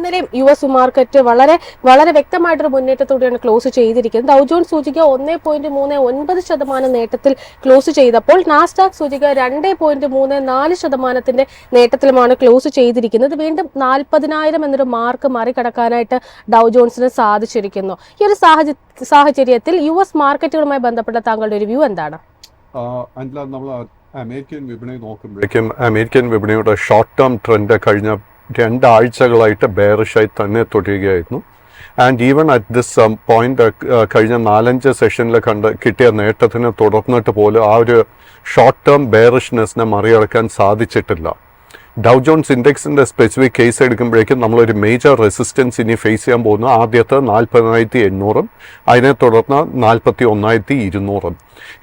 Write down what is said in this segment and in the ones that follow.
ഇന്നലെയും US market വളരെ വളരെ വ്യക്തമായിട്ടൊരു മുന്നേറ്റത്തോടെയാണ് ക്ലോസ് ചെയ്തിരിക്കുന്നത്. ഡൗ ജോൺസ് സൂചിക 1.39% നേട്ടത്തിൽ ക്ലോസ് ചെയ്തപ്പോൾ നാസ്ഡാക്ക് സൂചിക 2.34% നേട്ടത്തിലുമാണ് ക്ലോസ് ചെയ്തിരിക്കുന്നത്. വീണ്ടും 40,000 എന്നൊരു മാർക്ക് മറികടക്കാനായിട്ട് ഡൗ ജോൺസിന് സാധിച്ചിരിക്കുന്നു. ഈ ഒരു സാഹചര്യത്തിൽ യുഎസ് മാർക്കറ്റുകളുമായി ബന്ധപ്പെട്ട താങ്കളുടെ ഒരു വ്യൂ എന്താണ്? നമ്മൾ അമേരിക്കൻ വിപണി നോക്കുമ്പോഴേക്കും അമേരിക്കൻ വിപണിയുടെ ഷോർട്ട് ടേം ട്രെൻഡ് കഴിഞ്ഞ 2 ആഴ്ചകളായിട്ട് ബെയറിഷായി തന്നെ തുടരുകയായിരുന്നു. And even at this point കഴിഞ്ഞ 4-5 സെഷനിൽ കിട്ടിയ നേട്ടത്തിന് തുടർന്നിട്ട് പോലും ആ ഒരു ഷോർട്ട് ടേം ബെയറിഷ്നെസ്സിനെ മറികടക്കാൻ സാധിച്ചിട്ടില്ല. ഡൗ ജോൺസ് ഇൻഡെക്സിൻ്റെ സ്പെസിഫിക് കേസ് എടുക്കുമ്പോഴേക്കും നമ്മളൊരു മേജർ റെസിസ്റ്റൻസ് ഇനി ഫേസ് ചെയ്യാൻ പോകുന്നു. ആദ്യത്തെ 40,800 അതിനെ തുടർന്ന് 41,200.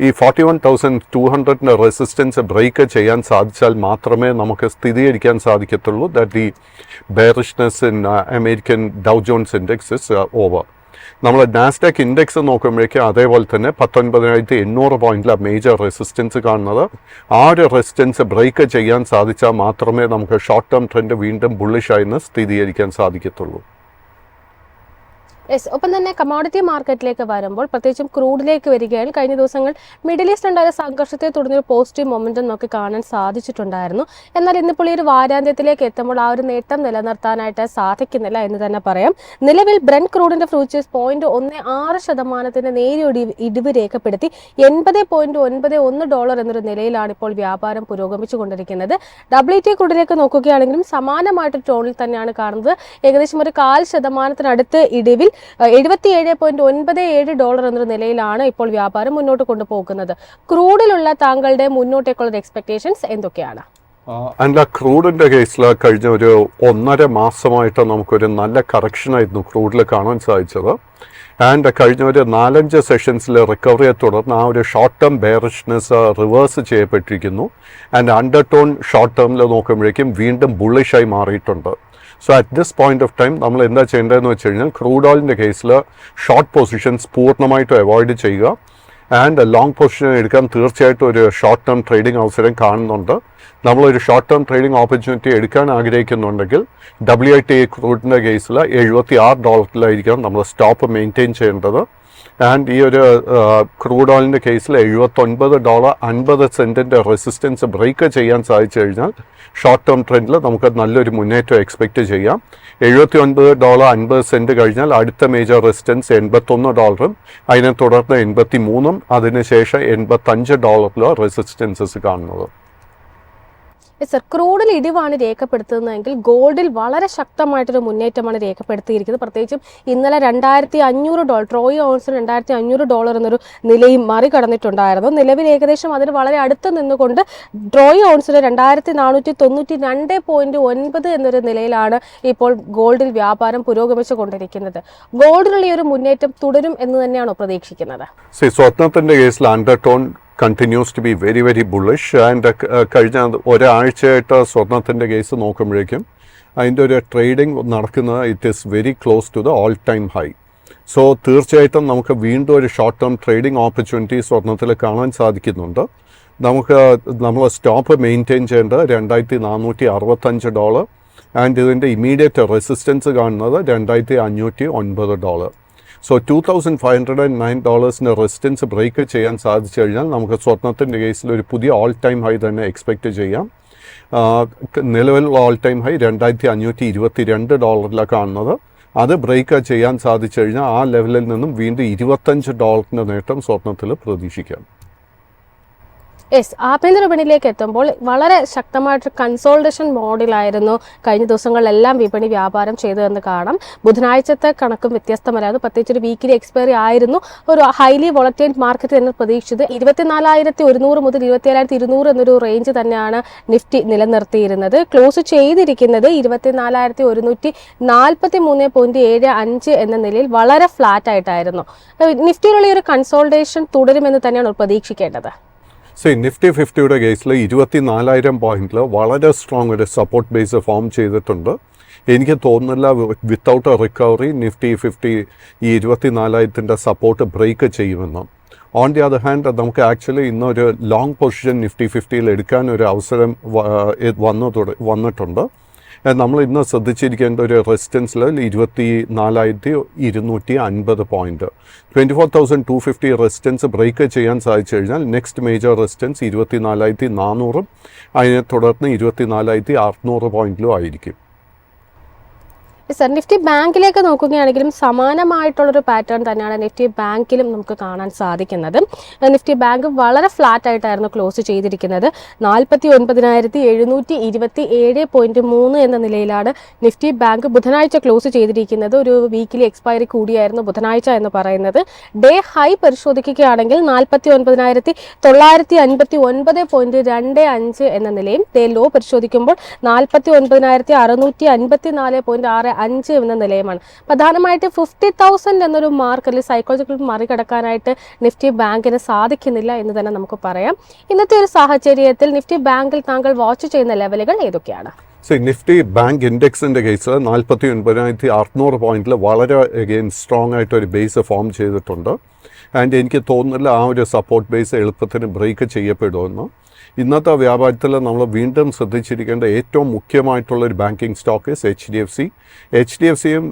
ഈ 41,200 റെസിസ്റ്റൻസ് ബ്രേക്ക് ചെയ്യാൻ സാധിച്ചാൽ മാത്രമേ നമുക്ക് സ്ഥിരീകരിക്കാൻ സാധിക്കത്തുള്ളൂ that the bearishness in American Dow Jones index is over. നമ്മൾ നാസ്ഡാക്ക് ഇൻഡെക്സ് നോക്കുമ്പോഴേക്കും അതേപോലെ തന്നെ 19,800 പോയിന്റിലാണ് മേജർ റെസിസ്റ്റൻസ് കാണുന്നത്. ആ ഒരു റെസിസ്റ്റൻസ് ബ്രേക്ക് ചെയ്യാൻ സാധിച്ചാൽ മാത്രമേ നമുക്ക് ഷോർട്ട് ടേം ട്രെൻഡ് വീണ്ടും ബുള്ളിഷായെന്ന് സ്ഥിരീകരിക്കാൻ സാധിക്കത്തുള്ളൂ. ഒപ്പം തന്നെ കമോഡിറ്റി മാർക്കറ്റിലേക്ക് വരുമ്പോൾ പ്രത്യേകിച്ചും ക്രൂഡിലേക്ക് വരികയാണ്. കഴിഞ്ഞ ദിവസങ്ങൾ മിഡിൽ ഈസ്റ്റ് ഉണ്ടായ സംഘർഷത്തെ തുടർന്നൊരു പോസിറ്റീവ് മൊമെന്റം നമുക്ക് കാണാൻ സാധിച്ചിട്ടുണ്ടായിരുന്നു. എന്നാൽ ഇന്നിപ്പോൾ ഈ ഒരു വാരാന്ത്യത്തിലേക്ക് എത്തുമ്പോൾ ആ ഒരു നേട്ടം നിലനിർത്താനായിട്ട് സാധിക്കുന്നില്ല എന്ന് തന്നെ പറയാം. നിലവിൽ ബ്രെന്റ് ക്രൂഡിന്റെ ഫ്യൂച്ചേഴ്സ് 0.16% നേരിയ ഇടിവ് രേഖപ്പെടുത്തി $80.91 എന്നൊരു നിലയിലാണ് ഇപ്പോൾ വ്യാപാരം പുരോഗമിച്ചുകൊണ്ടിരിക്കുന്നത്. WTI ക്രൂഡിലേക്ക് നോക്കുകയാണെങ്കിലും സമാനമായിട്ട് ടോണിൽ തന്നെയാണ് കാണുന്നത്. ഏകദേശം ഒരു 0.5% ഇടിവിൽ $77.97 എന്നൊരു നിലയിലാണ് ഇപ്പോൾ വ്യാപാരം മുന്നോട്ട് കൊണ്ടുപോകുന്നത്. ക്രൂഡിലുള്ള താങ്കളുടെ മുന്നോട്ടേക്കുള്ള എക്സ്പെക്ടേഷൻസ് എന്തൊക്കെയാണ്? ക്രൂഡിന്റെ കേസിൽ കഴിഞ്ഞ ഒരു 1.5 മാസമായിട്ട് നമുക്കൊരു നല്ല കറക്ഷൻ ആയിരുന്നു ക്രൂഡിൽ കാണാൻ സാധിച്ചത്. ആൻഡ് കഴിഞ്ഞ ഒരു 4-5 സെഷൻസിൽ റിക്കവറിയെ തുടർന്ന് ആ ഒരു ഷോർട്ട് ടേം ബെയറിഷ്നെസ് റിവേഴ്സ് ചെയ്യപ്പെട്ടിരിക്കുന്നു. ആൻഡ് അണ്ടർ ടോൺ ഷോർട്ട് ടേമിൽ നോക്കുമ്പോഴേക്കും വീണ്ടും ബുള്ളിഷായി മാറിയിട്ടുണ്ട്. So at this point of time നമ്മൾ എന്താ ചെയ്യേണ്ടതെന്ന് വെച്ച് കഴിഞ്ഞാൽ ക്രൂഡ് ഓയിലിൻ്റെ കേസിൽ ഷോർട്ട് പൊസിഷൻസ് പൂർണ്ണമായിട്ടും അവോയ്ഡ് ചെയ്യുക. ആൻഡ് ലോങ് പൊസിഷൻ എടുക്കാൻ തീർച്ചയായിട്ടും ഒരു ഷോർട്ട് ടേം ട്രേഡിംഗ് അവസരം കാണുന്നുണ്ട്. നമ്മളൊരു ഷോർട്ട് ടേം ട്രേഡിംഗ് ഓപ്പർച്യൂണിറ്റി എടുക്കാൻ ആഗ്രഹിക്കുന്നുണ്ടെങ്കിൽ WTI ക്രൂഡിൻ്റെ കേസിൽ $76 നമ്മൾ സ്റ്റോപ്പ് മെയിൻറ്റെയിൻ ചെയ്യേണ്ടത്. ആൻഡ് ഈ ഒരു ക്രൂഡ് ഓയിലിൻ്റെ കേസിൽ $79.50 റെസിസ്റ്റൻസ് ബ്രേക്ക് ചെയ്യാൻ സാധിച്ചു കഴിഞ്ഞാൽ ഷോർട്ട് ടേം ട്രെൻഡിൽ നമുക്ക് നല്ലൊരു മുന്നേറ്റം എക്സ്പെക്റ്റ് ചെയ്യാം. $79.50 കഴിഞ്ഞാൽ അടുത്ത മേജർ റെസിസ്റ്റൻസ് $81, അതിനെ തുടർന്ന് 83, അതിനുശേഷം $85 റെസിസ്റ്റൻസസ് കാണുന്നത്. സർ, ക്രൂഡിൽ ഇടിവാണ് രേഖപ്പെടുത്തുന്നതെങ്കിൽ ഗോൾഡിൽ വളരെ ശക്തമായിട്ടൊരു മുന്നേറ്റമാണ് രേഖപ്പെടുത്തിയിരിക്കുന്നത്. പ്രത്യേകിച്ചും ഇന്നലെ $2,500 ട്രോയ് ഔൺസിന് $2,500 എന്നൊരു നിലയും മറികടന്നിട്ടുണ്ടായിരുന്നു. നിലവിൽ ഏകദേശം അതിന് വളരെ അടുത്ത് നിന്നുകൊണ്ട് ട്രോയ് ഔൺസിന് 2,492.9 എന്നൊരു നിലയിലാണ് ഇപ്പോൾ ഗോൾഡിൽ വ്യാപാരം പുരോഗമിച്ചു കൊണ്ടിരിക്കുന്നത്. ഗോൾഡിലുള്ള ഈ ഒരു മുന്നേറ്റം തുടരും എന്ന് തന്നെയാണോ പ്രതീക്ഷിക്കുന്നത്? സ്വർണ്ണത്തിന്റെ കേസിൽ undertone continues to be very very bullish. And കഴിഞ്ഞ ഒരാഴ്ചയായിട്ട് സ്വർണത്തിൻ്റെ കേസ് നോക്കുമ്പോഴേക്കും അതിൻ്റെ ഒരു ട്രേഡിംഗ് നടക്കുന്നത് it is very close to the all time high. So തീർച്ചയായിട്ടും നമുക്ക് വീണ്ടും ഒരു ഷോർട്ട് ടേം ട്രേഡിംഗ് ഓപ്പർച്യൂണിറ്റി സ്വർണത്തിൽ കാണാൻ സാധിക്കുന്നുണ്ട്. നമ്മൾ സ്റ്റോപ്പ് മെയിൻറ്റെയിൻ ചെയ്യേണ്ടത് $2,465. ആൻഡ് ഇതിൻ്റെ ഇമ്മീഡിയറ്റ് റെസിസ്റ്റൻസ് കാണുന്നത് $2,509. സോ $2,509 റെസിസ്റ്റൻസ് ബ്രേക്ക് ചെയ്യാൻ സാധിച്ചു കഴിഞ്ഞാൽ നമുക്ക് സ്വർണത്തിൻ്റെ കേസിൽ ഒരു പുതിയ ഓൾ ടൈം ഹൈ തന്നെ എക്സ്പെക്റ്റ് ചെയ്യാം. നിലവിലുള്ള ഓൾ ടൈം ഹൈ $2,522 കാണുന്നത്. അത് ബ്രേക്ക് ചെയ്യാൻ സാധിച്ചു കഴിഞ്ഞാൽ ആ ലെവലിൽ നിന്നും വീണ്ടും $25 നേട്ടം സ്വർണത്തിൽ പ്രതീക്ഷിക്കാം. ആഭ്യന്തര വിപണിയിലേക്ക് എത്തുമ്പോൾ വളരെ ശക്തമായിട്ടൊരു കൺസോൾട്ടേഷൻ മോഡിലായിരുന്നു കഴിഞ്ഞ ദിവസങ്ങളിലെല്ലാം വിപണി വ്യാപാരം ചെയ്തതെന്ന് കാണാം. ബുധനാഴ്ചത്തെ കണക്കും വ്യത്യസ്തമല്ലായിരുന്നു. പ്രത്യേകിച്ച് ഒരു വീക്കിലി എക്സ്പയറി ആയിരുന്നു ഒരു ഹൈലി വോളറ്റൈൽ മാർക്കറ്റ് എന്ന് പ്രതീക്ഷിച്ചത്. 24,100 മുതൽ 27,200 എന്നൊരു റേഞ്ച് തന്നെയാണ് നിഫ്റ്റി നിലനിർത്തിയിരുന്നത്. ക്ലോസ് ചെയ്തിരിക്കുന്നത് 24,143.75 എന്ന നിലയിൽ വളരെ ഫ്ലാറ്റ് ആയിട്ടായിരുന്നു. നിഫ്റ്റിയിലുള്ള ഈ ഒരു കൺസോൾട്ടേഷൻ തുടരുമെന്ന് തന്നെയാണ് പ്രതീക്ഷിക്കേണ്ടത്. നിഫ്റ്റി 50യുടെ കേസിൽ 24,000 പോയിന്റിൽ വളരെ സ്ട്രോങ് ഒരു സപ്പോർട്ട് ബേസ് ഫോം ചെയ്തിട്ടുണ്ട്. എനിക്ക് തോന്നുന്നില്ല വിത്തൗട്ട് എ റിക്കവറി നിഫ്റ്റി 50 ഈ 24,000 സപ്പോർട്ട് ബ്രേക്ക് ചെയ്യുമെന്ന്. ഓൺ ദി അതർ ഹാൻഡ് നമുക്ക് ആക്ച്വലി ഇന്നൊരു ലോങ് പൊസിഷൻ നിഫ്റ്റി 50 എടുക്കാൻ ഒരു അവസരം വന്നിട്ടുണ്ട്. നമ്മൾ ഇന്ന് ശ്രദ്ധിച്ചിരിക്കേണ്ട ഒരു resistance level 24,250 point. 24,250 resistance break ചെയ്യാൻ സാധിച്ചു കഴിഞ്ഞാൽ നെക്സ്റ്റ് മേജർ റെസിസ്റ്റൻസ് 24,400 അതിനെ തുടർന്ന് 24,600 പോയിന്റിലും ആയിരിക്കും. സർ, നിഫ്റ്റി ബാങ്കിലേക്ക് നോക്കുകയാണെങ്കിലും സമാനമായിട്ടുള്ളൊരു പാറ്റേൺ തന്നെയാണ് നിഫ്റ്റി ബാങ്കിലും നമുക്ക് കാണാൻ സാധിക്കുന്നത്. നിഫ്റ്റി ബാങ്ക് വളരെ ഫ്ലാറ്റ് ആയിട്ടായിരുന്നു ക്ലോസ് ചെയ്തിരിക്കുന്നത്. 49,727.3 എന്ന നിലയിലാണ് നിഫ്റ്റി ബാങ്ക് ബുധനാഴ്ച ക്ലോസ് ചെയ്തിരിക്കുന്നത്. ഒരു വീക്കിലി എക്സ്പയറി കൂടിയായിരുന്നു ബുധനാഴ്ച എന്ന് പറയുന്നത്. ഡേ ഹൈ പരിശോധിക്കുകയാണെങ്കിൽ 49,959.25 എന്ന നിലയും ഡേ ലോ പരിശോധിക്കുമ്പോൾ 49,654.65 എന്ന നിലയുമാണ്. പ്രധാനമായിട്ട് 50,000 എന്നൊരു മാർക്ക് അല്ലെങ്കിൽ സൈക്കോളജിക്കൽ മറികടക്കാനായിട്ട് നിഫ്റ്റി ബാങ്കിന് സാധിക്കുന്നില്ല എന്ന് തന്നെ നമുക്ക് പറയാം. ഇന്നത്തെ ഒരു സാഹചര്യത്തിൽ നിഫ്റ്റി ബാങ്കിൽ താങ്കൾ വാച്ച് ചെയ്യുന്ന ലെവലുകൾ ഏതൊക്കെയാണ്? നിഫ്റ്റി ബാങ്ക് ഇൻഡെക്സിന്റെ കേസ് 49,600 പോയിന്റിൽ വളരെ സ്ട്രോങ് ആയിട്ട് ഒരു ബേസ് ഫോം ചെയ്തിട്ടുണ്ട്. ആൻഡ് എനിക്ക് തോന്നുന്നില്ല ആ ഒരു സപ്പോർട്ട് ബേസ് എളുപ്പത്തിന് ബ്രേക്ക് ചെയ്യപ്പെടുമെന്ന്. ഇന്നത്തെ വ്യാപാരത്തിൽ നമ്മൾ വീണ്ടും ശ്രദ്ധിച്ചിരിക്കേണ്ട ഏറ്റവും മുഖ്യമായിട്ടുള്ളൊരു ബാങ്കിങ് സ്റ്റോക്ക് HDFC. HDFCയും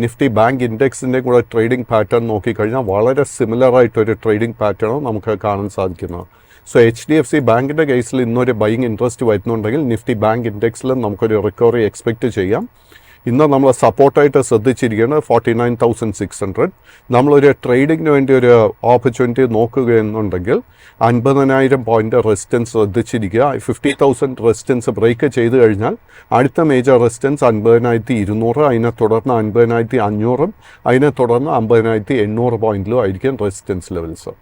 നിഫ്റ്റി ബാങ്ക് ഇൻഡെക്സിൻ്റെയും കൂടെ ട്രേഡിംഗ് പാറ്റേൺ നോക്കിക്കഴിഞ്ഞാൽ വളരെ സിമിലർ ആയിട്ടൊരു ട്രേഡിംഗ് പാറ്റേണും നമുക്ക് കാണാൻ സാധിക്കുന്നത്. സോ HDFC ബാങ്കിൻ്റെ കേസിൽ ഇന്നൊരു ബൈയിങ് ഇൻട്രസ്റ്റ് വരുന്നുണ്ടെങ്കിൽ നിഫ്റ്റി ബാങ്ക് ഇൻഡെക്സിലും നമുക്കൊരു റിക്കവറി എക്സ്പെക്റ്റ് ചെയ്യാം. ഇന്ന് നമ്മൾ സപ്പോർട്ടായിട്ട് ശ്രദ്ധിച്ചിരിക്കുന്നത് 49,600. നമ്മളൊരു ട്രേഡിങ്ങിന് വേണ്ടി ഒരു ഓപ്പർച്യൂണിറ്റി നോക്കുകയെന്നുണ്ടെങ്കിൽ 50,000 പോയിന്റ് റെസിസ്റ്റൻസ് ശ്രദ്ധിച്ചിരിക്കുക. 50,000 റെസിസ്റ്റൻസ് ബ്രേക്ക് ചെയ്ത് കഴിഞ്ഞാൽ അടുത്ത മേജർ റെസിസ്റ്റൻസ് 50,200, അതിനെ തുടർന്ന് 50,500, അതിനെ തുടർന്ന് 50,800 പോയിന്റിലും ആയിരിക്കും റെസിസ്റ്റൻസ് ലെവൽസ്.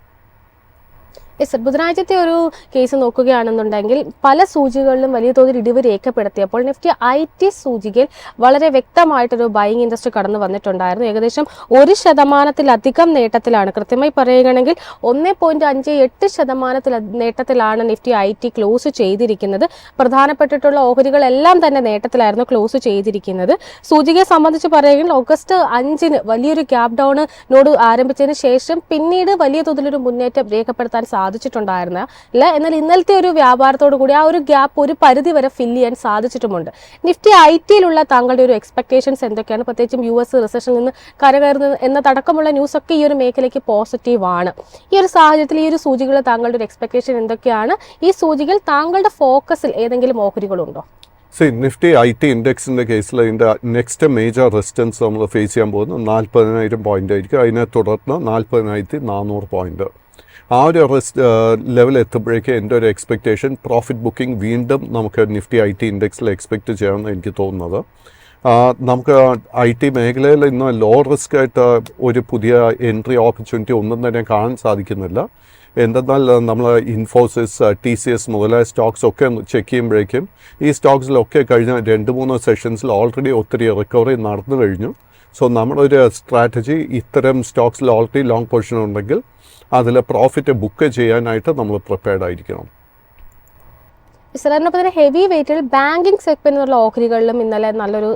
സർ, ബുധനാഴ്ചത്തെ ഒരു കേസ് നോക്കുകയാണെന്നുണ്ടെങ്കിൽ പല സൂചികളിലും വലിയ തോതിൽ ഇടിവ് രേഖപ്പെടുത്തിയപ്പോൾ നിഫ്റ്റി IT സൂചികയിൽ വളരെ വ്യക്തമായിട്ടൊരു ബൈയിങ് ഇൻട്രസ്റ്റ് കടന്നു വന്നിട്ടുണ്ടായിരുന്നു. ഏകദേശം 1% നേട്ടത്തിലാണ്, കൃത്യമായി പറയുകയാണെങ്കിൽ 1.58% നേട്ടത്തിലാണ് നിഫ്റ്റി IT ക്ലോസ് ചെയ്തിരിക്കുന്നത്. പ്രധാനപ്പെട്ടിട്ടുള്ള ഓഹരികളെല്ലാം തന്നെ നേട്ടത്തിലായിരുന്നു ക്ലോസ് ചെയ്തിരിക്കുന്നത്. സൂചികയെ സംബന്ധിച്ച് പറയുകയാണെങ്കിൽ ഓഗസ്റ്റ് 5 വലിയൊരു ഗ്യാപ് ഡൗണിനോട് ആരംഭിച്ചതിന് ശേഷം പിന്നീട് വലിയ തോതിലൊരു മുന്നേറ്റം രേഖപ്പെടുത്താൻ സാധിച്ചിട്ടുണ്ടായിരുന്നില്ല. എന്നാൽ ഇന്നലത്തെ ഒരു വ്യാപാരത്തോടു കൂടി ആ ഒരു ഗ്യാപ്പ് ഒരു പരിധി വരെ ഫില്ല് ചെയ്യാൻ സാധിച്ചിട്ടുമുണ്ട്. നിഫ്റ്റി IT-യിലുള്ള താങ്കളുടെ ഒരു എക്സ്പെക്ടേഷൻസ് എന്തൊക്കെയാണ്? പ്രത്യേകിച്ചും US റിസഷനിൽ നിന്ന് കരകയറുന്നത് എന്നതടക്കമുള്ള ന്യൂസൊക്കെ ഈ ഒരു മേഖലയ്ക്ക് പോസിറ്റീവാണ്. ഈ ഒരു സാഹചര്യത്തിൽ ഈ ഒരു സൂചികളിൽ താങ്കളുടെ ഒരു എക്സ്പെക്ടേഷൻ എന്തൊക്കെയാണ്? ഈ സൂചികൾ താങ്കളുടെ ഫോക്കസിൽ ഏതെങ്കിലും ഓഹരികളുണ്ടോ? നിഫ്റ്റി IT ഇൻഡെക്സിൻ്റെ കേസിൽ അതിൻ്റെ നെക്സ്റ്റ് മേജർ റെസിസ്റ്റൻസ് നമ്മൾ ഫേസ് ചെയ്യാൻ പോകുന്നത് 40,000 പോയിന്റ് ആയിരിക്കും. അതിനെ തുടർന്ന് 40,400 പോയിന്റ്. ആ ഒരു ലെവൽ എത്തുമ്പോഴേക്കും എൻ്റെ ഒരു എക്സ്പെക്റ്റേഷൻ പ്രോഫിറ്റ് ബുക്കിംഗ് വീണ്ടും നമുക്ക് നിഫ്റ്റി IT ഇൻഡെക്സിൽ എക്സ്പെക്റ്റ് ചെയ്യാമെന്ന് എനിക്ക് തോന്നുന്നത്. നമുക്ക് IT മേഖലയിൽ ഇന്ന് ലോ റിസ്ക് ആയിട്ട് ഒരു പുതിയ എൻട്രി ഓപ്പർച്യൂണിറ്റി ഒന്നും തന്നെ കാണാൻ സാധിക്കുന്നില്ല. എന്തെന്നാൽ നമ്മൾ ഇൻഫോസിസ്, TCS മുതലായ സ്റ്റോക്സ് ഒക്കെ ചെക്ക് ചെയ്യുമ്പോഴേക്കും ഈ സ്റ്റോക്സിലൊക്കെ കഴിഞ്ഞ 2-3 സെഷൻസിൽ ഓൾറെഡി ഒത്തിരി റിക്കവറി നടന്നു കഴിഞ്ഞു. സോ നമ്മളൊരു സ്ട്രാറ്റജി ഇത്തരം സ്റ്റോക്സിൽ ഓൾറെഡി ലോങ് പൊസിഷൻ ഉണ്ടെങ്കിൽ അതിൽ പ്രോഫിറ്റ് ബുക്ക് ചെയ്യാനായിട്ട് നമ്മൾ പ്രിപ്പയർഡ് ആയിരിക്കണം. സാറിനൊപ്പം തന്നെ ഹെവി വെയിറ്റിൽ ബാങ്കിങ് സെഗ്മെന്റിലുള്ള ഓഹരികളിലും ഇന്നലെ നല്ലൊരു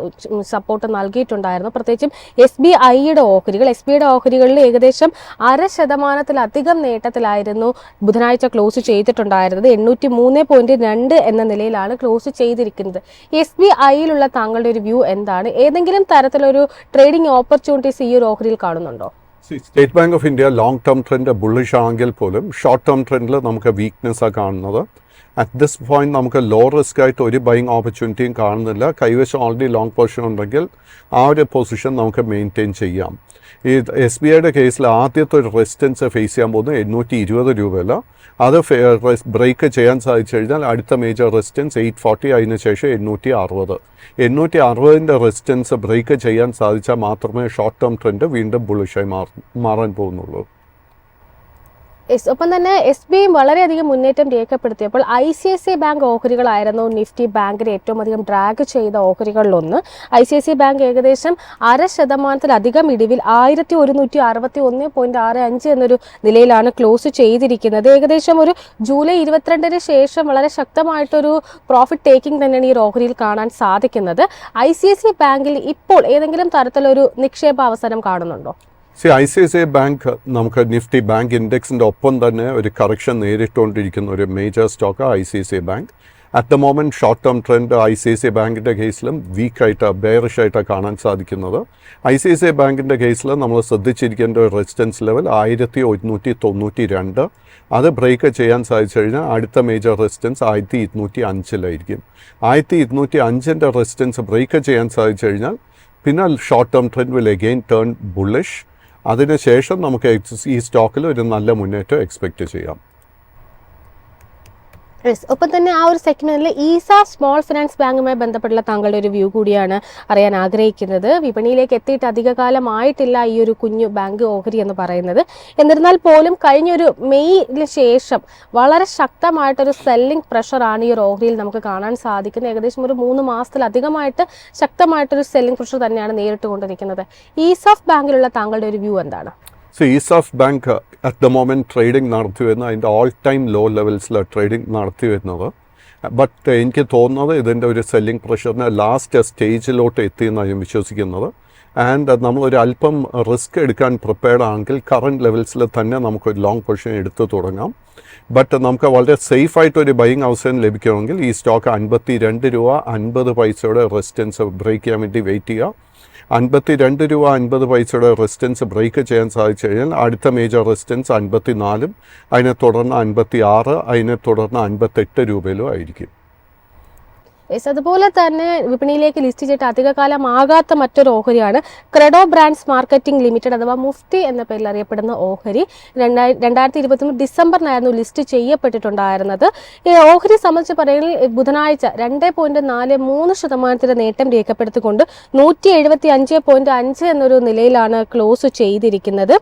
സപ്പോർട്ട് നൽകിയിട്ടുണ്ടായിരുന്നു. പ്രത്യേകിച്ചും SBIയുടെ ഓഹരികൾ. SBIയുടെ ഓഹരികളിൽ ഏകദേശം 0.5% നേട്ടത്തിലായിരുന്നു ബുധനാഴ്ച ക്ലോസ് ചെയ്തിട്ടുണ്ടായിരുന്നത്. 803.2 എന്ന നിലയിലാണ് ക്ലോസ് ചെയ്തിരിക്കുന്നത്. SBIയിലുള്ള താങ്കളുടെ ഒരു വ്യൂ എന്താണ്? ഏതെങ്കിലും തരത്തിലൊരു ട്രേഡിംഗ് ഓപ്പർച്യൂണിറ്റീസ് ഈ ഒരു ഓഹരിയിൽ കാണുന്നുണ്ടോ? State bank of India long term trend bullish ആണെങ്കിൽ പോലും ഷോർട്ട് ടേം ട്രെൻഡിൽ നമുക്ക് വീക്ക്നെസ്സാണ് കാണുന്നത്. അറ്റ് ദിസ് പോയിന്റ് നമുക്ക് ലോ റിസ്ക് ആയിട്ട് ഒരു ബൈയിങ് ഓപ്പർച്യൂണിറ്റിയും കാണുന്നില്ല. കൈവശം ഓൾറെഡി ലോങ് പൊസിഷൻ ഉണ്ടെങ്കിൽ ആ ഒരു പൊസിഷൻ നമുക്ക് മെയിൻറ്റെയിൻ ചെയ്യാം. ഈ SBIയുടെ കേസിൽ ആദ്യത്തെ ഒരു റെസിസ്റ്റൻസ് ഫേസ് ചെയ്യാൻ പോകുന്നത് 820 രൂപയല്ല. അത് ബ്രേക്ക് ചെയ്യാൻ സാധിച്ചു കഴിഞ്ഞാൽ അടുത്ത മേജർ റെസിസ്റ്റൻസ് 840, അതിനുശേഷം 860. 860ൻ്റെ റെസിസ്റ്റൻസ് ബ്രേക്ക് ചെയ്യാൻ സാധിച്ചാൽ മാത്രമേ ഷോർട്ട് ടേം ട്രെൻഡ് വീണ്ടും ബുള്ളിഷായി മാറാൻ പോകുന്നുള്ളൂ. ഒപ്പം തന്നെ SBI വളരെയധികം മുന്നേറ്റം രേഖപ്പെടുത്തിയപ്പോൾ ICICI ബാങ്ക് ഓഹരികളായിരുന്നു നിഫ്റ്റി ബാങ്കിനെ ഏറ്റവും അധികം ഡ്രാഗ് ചെയ്ത ഓഹരികളിലൊന്ന്. ICICI ബാങ്ക് ഏകദേശം 0.5% ഇടിവിൽ 1161.65 എന്നൊരു നിലയിലാണ് ക്ലോസ് ചെയ്തിരിക്കുന്നത്. ഏകദേശം ഒരു ജൂലൈ 22 ശേഷം വളരെ ശക്തമായിട്ടൊരു പ്രോഫിറ്റ് ടേക്കിംഗ് തന്നെയാണ് ഈ ഓഹരിയിൽ കാണാൻ സാധിക്കുന്നത്. ICICI ബാങ്കിൽ ഇപ്പോൾ ഏതെങ്കിലും തരത്തിലൊരു നിക്ഷേപ അവസരം കാണുന്നുണ്ടോ? ICICI ബാങ്ക് നമുക്ക് നിഫ്റ്റി ബാങ്ക് ഇൻഡെക്സിൻ്റെ ഒപ്പം തന്നെ ഒരു കറക്ഷൻ നേരിട്ടുകൊണ്ടിരിക്കുന്ന ഒരു major stock ICICI bank. At the moment short term trend ICICI ബാങ്കിൻ്റെ കേസിലും വീക്കായിട്ട് ബെയറിഷായിട്ടാണ് കാണാൻ സാധിക്കുന്നത്. ICICI ബാങ്കിൻ്റെ കേസിൽ നമ്മൾ ശ്രദ്ധിച്ചിരിക്കേണ്ട ഒരു റെസിസ്റ്റൻസ് ലെവൽ 1192. അത് ബ്രേക്ക് ചെയ്യാൻ സാധിച്ചു കഴിഞ്ഞാൽ അടുത്ത മേജർ റെസിസ്റ്റൻസ് 1205 1205 റെസിസ്റ്റൻസ് ബ്രേക്ക് ചെയ്യാൻ സാധിച്ചു കഴിഞ്ഞാൽ പിന്നെ short term trend will again turn bullish. അതിനുശേഷം നമുക്ക് ഈ സ്റ്റോക്കിൽ ഒരു നല്ല മുന്നേറ്റം എക്സ്പെക്റ്റ് ചെയ്യാം. ഒപ്പം തന്നെ ആ ഒരു സെഗ്മെന്റിൽ ഈസ സ്മോൾ ഫിനാൻസ് ബാങ്കുമായി ബന്ധപ്പെട്ടുള്ള താങ്കളുടെ ഒരു വ്യൂ കൂടിയാണ് അറിയാൻ ആഗ്രഹിക്കുന്നത്. വിപണിയിലേക്ക് എത്തിയിട്ട് അധികകാലമായിട്ടില്ല ഈ ഒരു കുഞ്ഞു ബാങ്ക് ഓഹരി എന്ന് പറയുന്നത്. എന്നിരുന്നാൽ പോലും കഴിഞ്ഞൊരു മെയ്യിന് ശേഷം വളരെ ശക്തമായിട്ടൊരു സെല്ലിംഗ് പ്രഷറാണ് ഈ ഒരു ഓഹരിയിൽ നമുക്ക് കാണാൻ സാധിക്കുന്നത്. ഏകദേശം ഒരു 3 മാസത്തിലധികമായിട്ട് ശക്തമായിട്ടൊരു സെല്ലിംഗ് പ്രഷർ തന്നെയാണ് നേരിട്ടുകൊണ്ടിരിക്കുന്നത്. ഈസഫ് ബാങ്കിലുള്ള താങ്കളുടെ ഒരു വ്യൂ എന്താണ്? So ESAF bank at the moment trading നടത്തി വരുന്നത് അതിൻ്റെ ഓൾ ടൈം ലോ ലെവൽസിലാണ് ട്രേഡിംഗ് നടത്തി വരുന്നത്. ബട്ട് എനിക്ക് തോന്നുന്നത് ഇതിൻ്റെ ഒരു സെല്ലിംഗ് പ്രഷറിന് ലാസ്റ്റ് സ്റ്റേജിലോട്ട് എത്തിയെന്നാണ് ഞാൻ വിശ്വസിക്കുന്നത്. ആൻഡ് നമ്മളൊരു അല്പം റിസ്ക് എടുക്കാൻ പ്രിപ്പയർഡ് ആണെങ്കിൽ കറണ്ട് ലെവൽസിൽ തന്നെ നമുക്കൊരു ലോങ് പൊസിഷൻ എടുത്തു തുടങ്ങാം. ബട്ട് നമുക്ക് വളരെ സേഫായിട്ടൊരു ബൈയിങ് അവസരം ലഭിക്കണമെങ്കിൽ ഈ സ്റ്റോക്ക് 52 രൂപ 50 പൈസയുടെ റെസിസ്റ്റൻസ് ബ്രേക്ക് ചെയ്യാൻ വേണ്ടി വെയിറ്റ് ചെയ്യുക. 52 രൂപ 50 പൈസയുടെ റെസിസ്റ്റൻസ് ബ്രേക്ക് ചെയ്യാൻ സാധിച്ചു കഴിഞ്ഞാൽ അടുത്ത മേജർ റെസിസ്റ്റൻസ് 54, അതിനെ തുടർന്ന് 56, അതിനെ തുടർന്ന് 58 രൂപയിലും ആയിരിക്കും. അതുപോലെ തന്നെ വിപണിയിലേക്ക് ലിസ്റ്റ് ചെയ്തിട്ട് അധികകാലമാകാത്ത മറ്റൊരു ഓഹരിയാണ് ക്രെഡോ ബ്രാൻഡ്സ് മാർക്കറ്റിംഗ് ലിമിറ്റഡ് അഥവാ മുഫ്തി എന്ന പേരിൽ അറിയപ്പെടുന്ന ഓഹരി. 2023 ഡിസംബറിനായിരുന്നു ലിസ്റ്റ് ചെയ്യപ്പെട്ടിട്ടുണ്ടായിരുന്നത്. ഈ ഓഹരി സംബന്ധിച്ച് പറയുകയാണെങ്കിൽ ബുധനാഴ്ച 2.43% നേട്ടം രേഖപ്പെടുത്തിക്കൊണ്ട് 175.5 എന്നൊരു നിലയിലാണ് ക്ലോസ് ചെയ്തിരിക്കുന്നത്.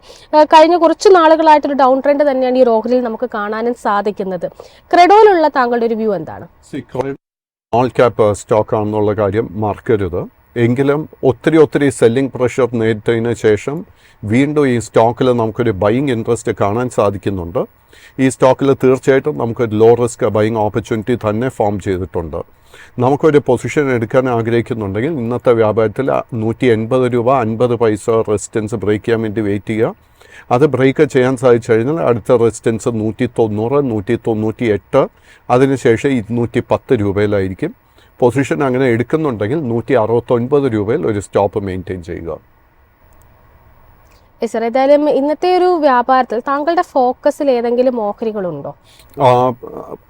കഴിഞ്ഞ കുറച്ച് നാളുകളായിട്ടൊരു ഡൗൺ ട്രെൻഡ് തന്നെയാണ് ഈ ഓഹരിയിൽ നമുക്ക് കാണാനും സാധിക്കുന്നത്. ക്രെഡോയിലുള്ള താങ്കളുടെ ഒരു വ്യൂ എന്താണ്? സ്മോൾ ക്യാപ്പ് സ്റ്റോക്ക് ആണെന്നുള്ള കാര്യം മറക്കരുത്. എങ്കിലും ഒത്തിരി സെല്ലിംഗ് പ്രഷർ നേരിട്ടതിന് ശേഷം വീണ്ടും ഈ സ്റ്റോക്കിൽ നമുക്കൊരു ബൈയിങ് ഇൻട്രസ്റ്റ് കാണാൻ സാധിക്കുന്നുണ്ട്. ഈ സ്റ്റോക്കിൽ തീർച്ചയായിട്ടും നമുക്കൊരു ലോ റിസ്ക് ബൈയിങ് ഓപ്പർച്യൂണിറ്റി തന്നെ ഫോം ചെയ്തിട്ടുണ്ട്. നമുക്കൊരു പൊസിഷൻ എടുക്കാൻ ആഗ്രഹിക്കുന്നുണ്ടെങ്കിൽ ഇന്നത്തെ വ്യാപാരത്തിൽ 180 രൂപ 50 പൈസ റെസിസ്റ്റൻസ് ബ്രേക്ക് ചെയ്യാൻ വേണ്ടി വെയിറ്റ് ചെയ്യുക. അത് ബ്രേക്ക് ചെയ്യാൻ സാധിച്ചു കഴിഞ്ഞാൽ അടുത്ത റെസിസ്റ്റൻസ് 190, 198, അതിനുശേഷം 210 രൂപയിലായിരിക്കും. പൊസിഷൻ അങ്ങനെ എടുക്കുന്നുണ്ടെങ്കിൽ 169 രൂപയിൽ ഒരു സ്റ്റോപ്പ് മെയിൻറ്റെയിൻ ചെയ്യുക. സർ, ഏതായാലും ഇന്നത്തെ ഒരു വ്യാപാരത്തിൽ താങ്കളുടെ ഫോക്കസിൽ ഏതെങ്കിലും ഓഹരികളുണ്ടോ?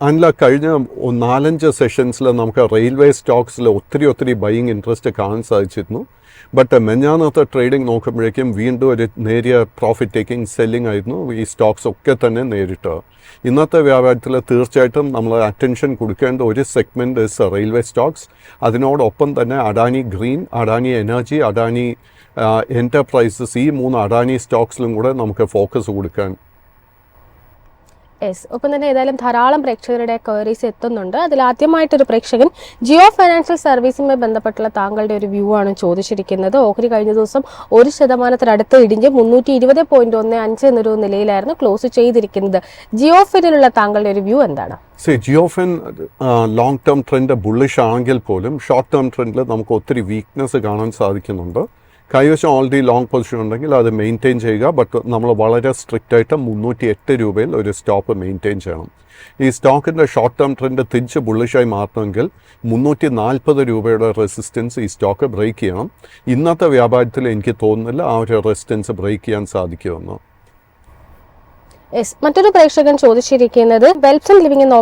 അല്ല, കഴിഞ്ഞ 4-5 സെഷൻസിൽ നമുക്ക് റെയിൽവേ സ്റ്റോക്സിൽ ഒത്തിരി ബൈയിങ് ഇൻട്രസ്റ്റ് കാണാൻ സാധിച്ചിരുന്നു. ബട്ട് മെഞ്ഞാന്നത്തെ ട്രേഡിംഗ് നോക്കുമ്പോഴേക്കും വീണ്ടും ഒരു നേരിയ പ്രോഫിറ്റ് ടേക്കിംഗ് സെല്ലിംഗ് ആയിരുന്നു ഈ സ്റ്റോക്സ് ഒക്കെ തന്നെ നേരിട്ട്. ഇന്നത്തെ വ്യാപാരത്തിൽ തീർച്ചയായിട്ടും നമ്മൾ അറ്റൻഷൻ കൊടുക്കേണ്ട ഒരു സെഗ്മെൻറ്റ് ഇസ് റെയിൽവേ സ്റ്റോക്സ്. അതിനോടൊപ്പം തന്നെ Adani Green, Adani Energy, Adani Enterprises, ഈ 3 അഡാനി സ്റ്റോക്സിലും കൂടെ നമുക്ക് ഫോക്കസ് കൊടുക്കാൻ. ഒപ്പം തന്നെ ഏതായാലും ധാരാളം പ്രേക്ഷകരുടെ ക്വയറീസ് എത്തുന്നുണ്ട്. അതിൽ ആദ്യമായിട്ടൊരു പ്രേക്ഷകൻ ജിയോ ഫൈനാൻഷ്യൽ സർവീസുമായി ബന്ധപ്പെട്ടുള്ള താങ്കളുടെ ഒരു വ്യൂ ആണ് ചോദിച്ചിരിക്കുന്നത്. ഓഹരി കഴിഞ്ഞ ദിവസം 1% ഇടിഞ്ഞ് 320.15 എന്നൊരു നിലയിലായിരുന്നു ക്ലോസ് ചെയ്തിരിക്കുന്നത്. ജിയോ ഫിനിലുള്ള താങ്കളുടെ ഒരു വ്യൂ എന്താണ്? Jio Fin long term trend bullish ആണെങ്കിൽ പോലും ഷോർട്ട് ടേം ട്രെൻഡിൽ നമുക്ക് ഒത്തിരി വീക്ക്നെസ് കാണാൻ സാധിക്കുന്നുണ്ട്. കൈവശം ഓൾറെഡി ലോങ് പൊസിഷൻ ഉണ്ടെങ്കിൽ അത് മെയിൻറ്റെയിൻ ചെയ്യുക. ബട്ട് നമ്മൾ വളരെ സ്ട്രിക്റ്റ് ആയിട്ട് 308 രൂപയിൽ ഒരു സ്റ്റോപ്പ് മെയിൻറ്റെയിൻ ചെയ്യണം. ഈ സ്റ്റോക്കിൻ്റെ ഷോർട്ട് ടേം ട്രെൻഡ് തിരിച്ച് ബുള്ളിഷായി മാറണമെങ്കിൽ 340 രൂപയുടെ റെസിസ്റ്റൻസ് ഈ സ്റ്റോക്ക് ബ്രേക്ക് ചെയ്യണം. ഇന്നത്തെ വ്യാപാരത്തിൽ എനിക്ക് തോന്നുന്നില്ല ആ ഒരു റെസിസ്റ്റൻസ് ബ്രേക്ക് ചെയ്യാൻ സാധിക്കുമെന്ന്. മറ്റൊരു പ്രേക്ഷകൻ ചോദിച്ചിരിക്കുന്നത് വെൽത്ത് ആൻഡ് ലിവിംഗ് എന്ന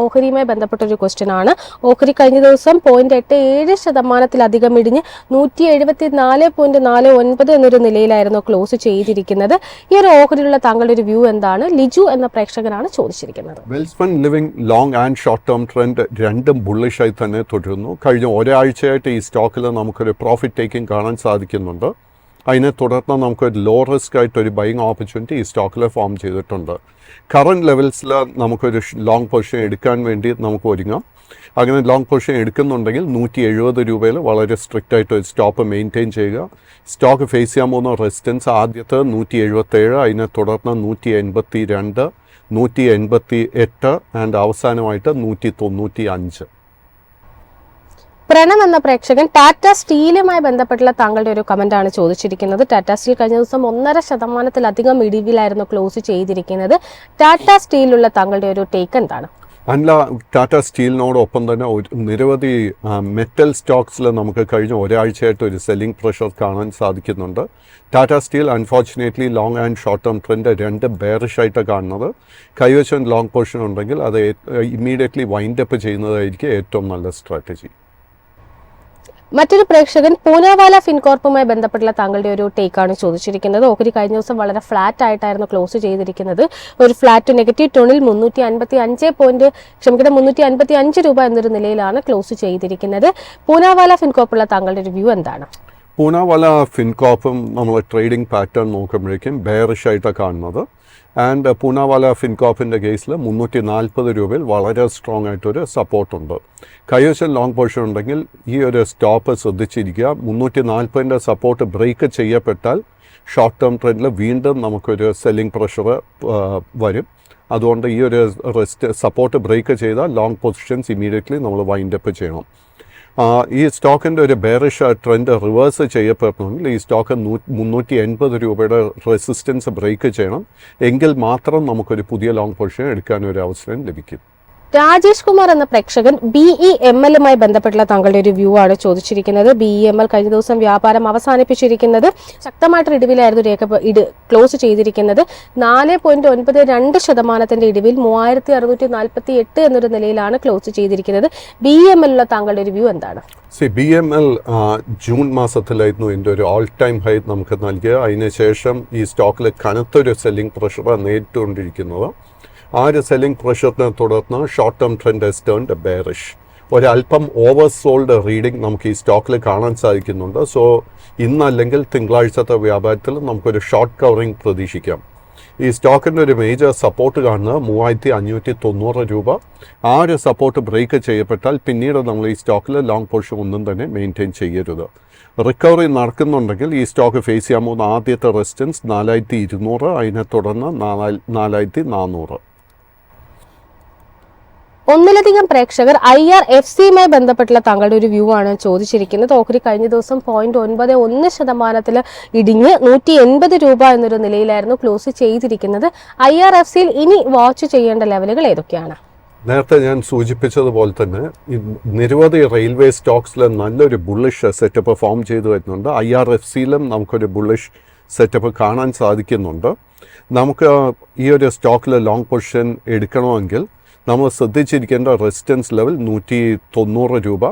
ഓഹരിയുമായി ബന്ധപ്പെട്ടൊരു ക്വസ്റ്റ്യൻ ആണ്. ഓഹരി കഴിഞ്ഞ ദിവസം 0.87% ഇടിഞ്ഞ് 174.49 എന്നൊരു നിലയിലായിരുന്നു ക്ലോസ് ചെയ്തിരിക്കുന്നത്. ഈ ഒരു ഓഹരിയിലുള്ള താങ്കളുടെ ഒരു വ്യൂ എന്താണ്? ലിജു എന്ന പ്രേക്ഷകനാണ് ചോദിച്ചിരിക്കുന്നത്. Wealth and living long and short term trend രണ്ടും ബുള്ളിഷായി തന്നെ തുടരുന്നു. കഴിഞ്ഞ ഒരാഴ്ചയായിട്ട് ഈ സ്റ്റോക്കിൽ നമുക്കൊരു പ്രോഫിറ്റ് ടേക്കിംഗ് കാണാൻ സാധിക്കുന്നുണ്ട്. അതിനെ തുടർന്ന് നമുക്കൊരു ലോ റിസ്ക് ആയിട്ടൊരു ബൈയിങ് ഓപ്പർച്യൂണിറ്റി ഈ സ്റ്റോക്കിൽ ഫോം ചെയ്തിട്ടുണ്ട്. കറണ്ട് ലെവൽസിൽ നമുക്കൊരു ലോങ് പൊസിഷൻ എടുക്കാൻ വേണ്ടി നമുക്ക് ഒരുങ്ങാം. അങ്ങനെ ലോങ് പൊസിഷൻ എടുക്കുന്നുണ്ടെങ്കിൽ 170 രൂപയിൽ വളരെ സ്ട്രിക്റ്റ് ആയിട്ട് ഒരു സ്റ്റോപ്പ് മെയിൻറ്റെയിൻ ചെയ്യുക. സ്റ്റോക്ക് ഫേസ് ചെയ്യാൻ പോകുന്ന റെസിസ്റ്റൻസ് ആദ്യത്തെ 177, അതിനെ തുടർന്ന് 182, 188 ആൻഡ് അവസാനമായിട്ട് 195. പ്രണവ് എന്ന പ്രേക്ഷകൻ ടാറ്റ സ്റ്റീലുമായി ബന്ധപ്പെട്ടുള്ള താങ്കളുടെ ഒരു കമന്റ് ആണ് ചോദിച്ചിരിക്കുന്നത്. ടാറ്റ സ്റ്റീൽ കഴിഞ്ഞ ദിവസം 1.5% ഇടിവിലായിരുന്നു ക്ലോസ് ചെയ്തിരിക്കുന്നത്. ടാറ്റ സ്റ്റീലിലുള്ള താങ്കളുടെ ഒരു ടേക്ക് എന്താണ്? അല്ല, ടാറ്റ സ്റ്റീലിനോടൊപ്പം തന്നെ നിരവധി മെറ്റൽ സ്റ്റോക്സിൽ നമുക്ക് കഴിഞ്ഞ ഒരാഴ്ചയായിട്ട് ഒരു സെല്ലിംഗ് പ്രഷർ കാണാൻ സാധിക്കുന്നുണ്ട്. Tata steel unfortunately long and short term trend രണ്ട് ബെയറിഷായിട്ട് കാണുന്നത്. കൈവശം ലോങ് പൊസിഷൻ ഉണ്ടെങ്കിൽ അത് ഇമ്മീഡിയറ്റ്ലി വൈൻഡപ്പ് ചെയ്യുന്നതായിരിക്കും ഏറ്റവും നല്ല സ്ട്രാറ്റജി. മറ്റൊരു പ്രേക്ഷകൻ പൂനാവാല ഫിൻകോർപ്പുമായി ബന്ധപ്പെട്ടുള്ള താങ്കളുടെ ഒരു ടേക്കാണ് ചോദിച്ചിരിക്കുന്നത്. ഓഹരി കഴിഞ്ഞ ദിവസം വളരെ ഫ്ലാറ്റ് ആയിട്ടായിരുന്നു ക്ലോസ് ചെയ്തിരിക്കുന്നത്. ഒരു ഫ്ലാറ്റ് നെഗറ്റീവ് ടോണിൽ 355 രൂപ എന്നൊരു നിലയിലാണ് ക്ലോസ് ചെയ്തിരിക്കുന്നത്. പൂനാവാല ഫിൻകോർപ്പുള്ള താങ്കളുടെ ഒരു വ്യൂ എന്താണ്? പൂനാവാല ഫിൻകോർപ്പും നമ്മൾ ട്രേഡിംഗ് പാറ്റേൺ നോക്കുമ്പോഴേക്കും ബെയറിഷായിട്ടാണ് കാണുന്നത്. ആൻഡ് പൂനാവാല ഫിൻകോർപ്പിൻ്റെ കേസിൽ 340 രൂപയിൽ വളരെ സ്ട്രോങ് ആയിട്ടൊരു സപ്പോർട്ടുണ്ട്. കൈവശം ലോങ് പൊസിഷൻ ഉണ്ടെങ്കിൽ ഈ ഒരു സ്റ്റോപ്പ് ശ്രദ്ധിച്ചിരിക്കുക. 340 സപ്പോർട്ട് ബ്രേക്ക് ചെയ്യപ്പെട്ടാൽ ഷോർട്ട് ടേം ട്രെൻഡിൽ വീണ്ടും നമുക്കൊരു സെല്ലിംഗ് പ്രഷർ വരും. അതുകൊണ്ട് ഈ ഒരു സപ്പോർട്ട് ബ്രേക്ക് ചെയ്താൽ ലോങ് പൊസിഷൻസ് ഇമ്മീഡിയറ്റ്ലി നമ്മൾ വൈൻഡപ്പ് ചെയ്യണം. ഈ സ്റ്റോക്കിൻ്റെ ഒരു ബെയറിഷ് ട്രെൻഡ് റിവേഴ്സ് ചെയ്യപ്പെടണമെങ്കിൽ ഈ സ്റ്റോക്ക് 380 രൂപയുടെ റെസിസ്റ്റൻസ് ബ്രേക്ക് ചെയ്യണം. എങ്കിൽ മാത്രം നമുക്കൊരു പുതിയ ലോങ് പൊസിഷൻ എടുക്കാനൊരു അവസരം ലഭിക്കും. രാജേഷ് കുമാർ എന്ന പ്രേക്ഷകൻ BEML-മായി ബന്ധപ്പെട്ടുള്ള താങ്കളുടെ ഒരു വ്യൂ ആണ് ചോദിച്ചിരിക്കുന്നത്. BEML കഴിഞ്ഞ ദിവസം വ്യാപാരം അവസാനിപ്പിച്ചിരിക്കുന്നത് ശക്തമായിട്ടൊരു ഇടിവിലായിരുന്നു ക്ലോസ് ചെയ്തിരിക്കുന്നത്. 4.92% ഇടിവിൽ 3648 എന്നൊരു നിലയിലാണ് ക്ലോസ് ചെയ്തിരിക്കുന്നത്. BEML-ലുള്ള താങ്കളുടെ ഒരു വ്യൂ എന്താണ്? BEML ജൂൺ മാസത്തിലായിരുന്നു എൻ്റെ ഒരു ഓൾ ടൈം ഹൈ നമുക്ക് നൽകിയ. അതിനുശേഷം ഈ സ്റ്റോക്കിൽ കനത്തൊരു സെല്ലിംഗ് പ്രഷർ നേരിട്ടുകൊണ്ടിരിക്കുന്നത്. ആ ഒരു സെല്ലിംഗ് പ്രഷറിനെ തുടർന്ന് ഷോർട്ട് ടേം ട്രെൻഡ് ഹസ് ടേൺഡ് ബെയറിഷ്. ഒരല്പം ഓവർ സോൾഡ് റീഡിംഗ് നമുക്ക് ഈ സ്റ്റോക്കിൽ കാണാൻ സാധിക്കുന്നുണ്ട്. സോ ഇന്നല്ലെങ്കിൽ തിങ്കളാഴ്ചത്തെ വ്യാപാരത്തിൽ നമുക്കൊരു ഷോർട്ട് കവറിംഗ് പ്രതീക്ഷിക്കാം. ഈ സ്റ്റോക്കിൻ്റെ ഒരു മേജർ സപ്പോർട്ട് കാണുന്നത് 3590 രൂപ. ആ ഒരു സപ്പോർട്ട് ബ്രേക്ക് ചെയ്യപ്പെട്ടാൽ പിന്നീട് നമ്മൾ ഈ സ്റ്റോക്കിൽ ലോങ് പൊസിഷൻ ഒന്നും തന്നെ മെയിൻറ്റെയിൻ ചെയ്യരുത്. റിക്കവറി നടക്കുന്നുണ്ടെങ്കിൽ ഈ സ്റ്റോക്ക് ഫേസ് ചെയ്യാൻ പോകുന്ന ആദ്യത്തെ റെസിസ്റ്റൻസ് 4200, അതിനെ തുടർന്ന് 4400. ഒന്നിലധികം പ്രേക്ഷകർ IRFC-യുമായി ബന്ധപ്പെട്ടുള്ള താങ്കളുടെ ഒരു വ്യൂ ആണ് ചോദിച്ചിരിക്കുന്നത്. ഓഹരി കഴിഞ്ഞ ദിവസം 0.91% ഇടിഞ്ഞ് 180 രൂപ എന്നൊരു നിലയിലായിരുന്നു ക്ലോസ് ചെയ്തിരിക്കുന്നത്. IRFC-യിൽ ഇനി വാച്ച് ചെയ്യേണ്ട ലെവലുകൾ ഏതൊക്കെയാണ്? നേരത്തെ ഞാൻ സൂചിപ്പിച്ചതുപോലെ തന്നെ നിരവധി റെയിൽവേ സ്റ്റോക്സിൽ നല്ലൊരു ബുള്ളിഷ് സെറ്റപ്പ് ഫോം ചെയ്തു വരുന്നുണ്ട്. IRFC-യിലും നമുക്കൊരു ബുള്ളിഷ് സെറ്റപ്പ് കാണാൻ സാധിക്കുന്നുണ്ട്. നമുക്ക് ഈ ഒരു സ്റ്റോക്കിൽ ലോങ് പൊസിഷൻ എടുക്കണമെങ്കിൽ നമ്മൾ ശ്രദ്ധിച്ചിരിക്കേണ്ട റെസിസ്റ്റൻസ് ലെവൽ 190 രൂപ.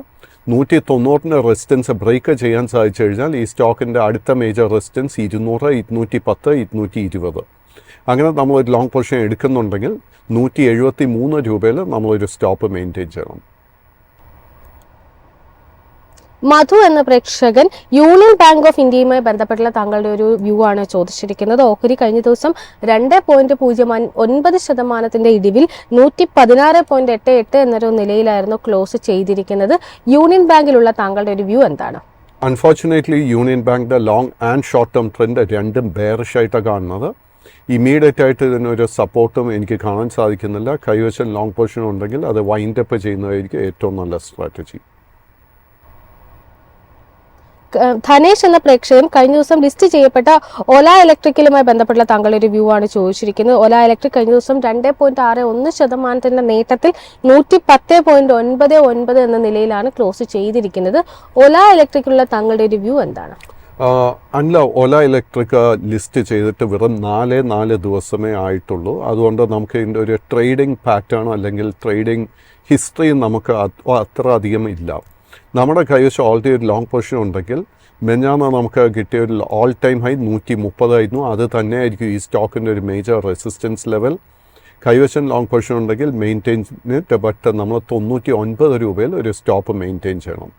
190 റെസിസ്റ്റൻസ് ബ്രേക്ക് ചെയ്യാൻ സാധിച്ചു കഴിഞ്ഞാൽ ഈ സ്റ്റോക്കിൻ്റെ അടുത്ത മേജർ റെസിസ്റ്റൻസ് 200, 210, 220. അങ്ങനെ നമ്മളൊരു ലോങ് പൊസിഷൻ എടുക്കുന്നുണ്ടെങ്കിൽ 173 രൂപയിൽ നമ്മളൊരു സ്റ്റോപ്പ് മെയിൻറ്റെയിൻ ചെയ്യണം. മധു എന്ന പ്രേക്ഷകൻ യൂണിയൻ ബാങ്ക് ഓഫ് ഇന്ത്യയുമായി ബന്ധപ്പെട്ടുള്ള താങ്കളുടെ ഒരു വ്യൂ ആണ് ചോദിച്ചിരിക്കുന്നത്. ഓഹരി കഴിഞ്ഞ ദിവസം 2.09% ഇടിവിൽ 116.88 എന്നൊരു നിലയിലായിരുന്നു ക്ലോസ് ചെയ്തിരിക്കുന്നത്. യൂണിയൻ ബാങ്കിലുള്ള താങ്കളുടെ ഒരു വ്യൂ എന്താണ്? അൺഫോർച്ചുനേറ്റ്ലി യൂണിയൻ ബാങ്കിൻ്റെ long and short term trend രണ്ടും ബെയറിഷായിട്ടാണ് കാണുന്നത്. ഇമ്മീഡിയറ്റ് ആയിട്ട് ഇതിനൊരു സപ്പോർട്ടും എനിക്ക് കാണാൻ സാധിക്കുന്നില്ല. കൈവശം ലോങ് പൊസിഷൻ ഉണ്ടെങ്കിൽ അത് വൈൻഡപ്പ് ചെയ്യുന്നതായിരിക്കും ഏറ്റവും നല്ല സ്ട്രാറ്റജി. ധനേഷ് എന്ന പ്രേക്ഷകൻ കഴിഞ്ഞ ദിവസം ലിസ്റ്റ് ചെയ്യപ്പെട്ട ഓല ഇലക്ട്രിക്കലുമായി ബന്ധപ്പെട്ടുള്ള താങ്കളുടെ ഒരു വ്യൂ ആണ് ചോദിച്ചിരിക്കുന്നത്. ഓല ഇലക്ട്രിക് കഴിഞ്ഞ ദിവസം 2.61% നേട്ടത്തിൽ 110.99 എന്ന നിലയിലാണ് ക്ലോസ് ചെയ്തിരിക്കുന്നത്. ഓല ഇലക്ട്രിക്കുള്ള താങ്കളുടെ ഒരു വ്യൂ എന്താണ്? അല്ല, ഓല ഇലക്ട്രിക് ലിസ്റ്റ് ചെയ്തിട്ട് വെറും 4 ദിവസമേ ആയിട്ടുള്ളൂ. അതുകൊണ്ട് നമുക്ക് ഇതിൻ്റെ ഒരു ട്രേഡിംഗ് പാറ്റേൺ അല്ലെങ്കിൽ ട്രേഡിംഗ് ഹിസ്റ്ററി നമുക്ക് അത്ര അധികം ഇല്ല. നമ്മുടെ കൈവശം ഓൾറെഡി ഒരു ലോങ് പൊസിഷൻ ഉണ്ടെങ്കിൽ മെഞ്ഞാന്ന് നമുക്ക് കിട്ടിയ ഒരു ഓൾ ടൈം ഹൈ 130 ആയിരുന്നു. അത് തന്നെയായിരിക്കും ഈ സ്റ്റോക്കിൻ്റെ ഒരു മേജർ റെസിസ്റ്റൻസ് ലെവൽ. കൈവശം ലോങ് പൊസിഷൻ ഉണ്ടെങ്കിൽ മെയിൻറ്റെയിൻ ചെയ്തിട്ട് ബട്ട് നമ്മൾ 99 രൂപയിൽ ഒരു സ്റ്റോപ്പ് മെയിൻറ്റെയിൻ ചെയ്യണം.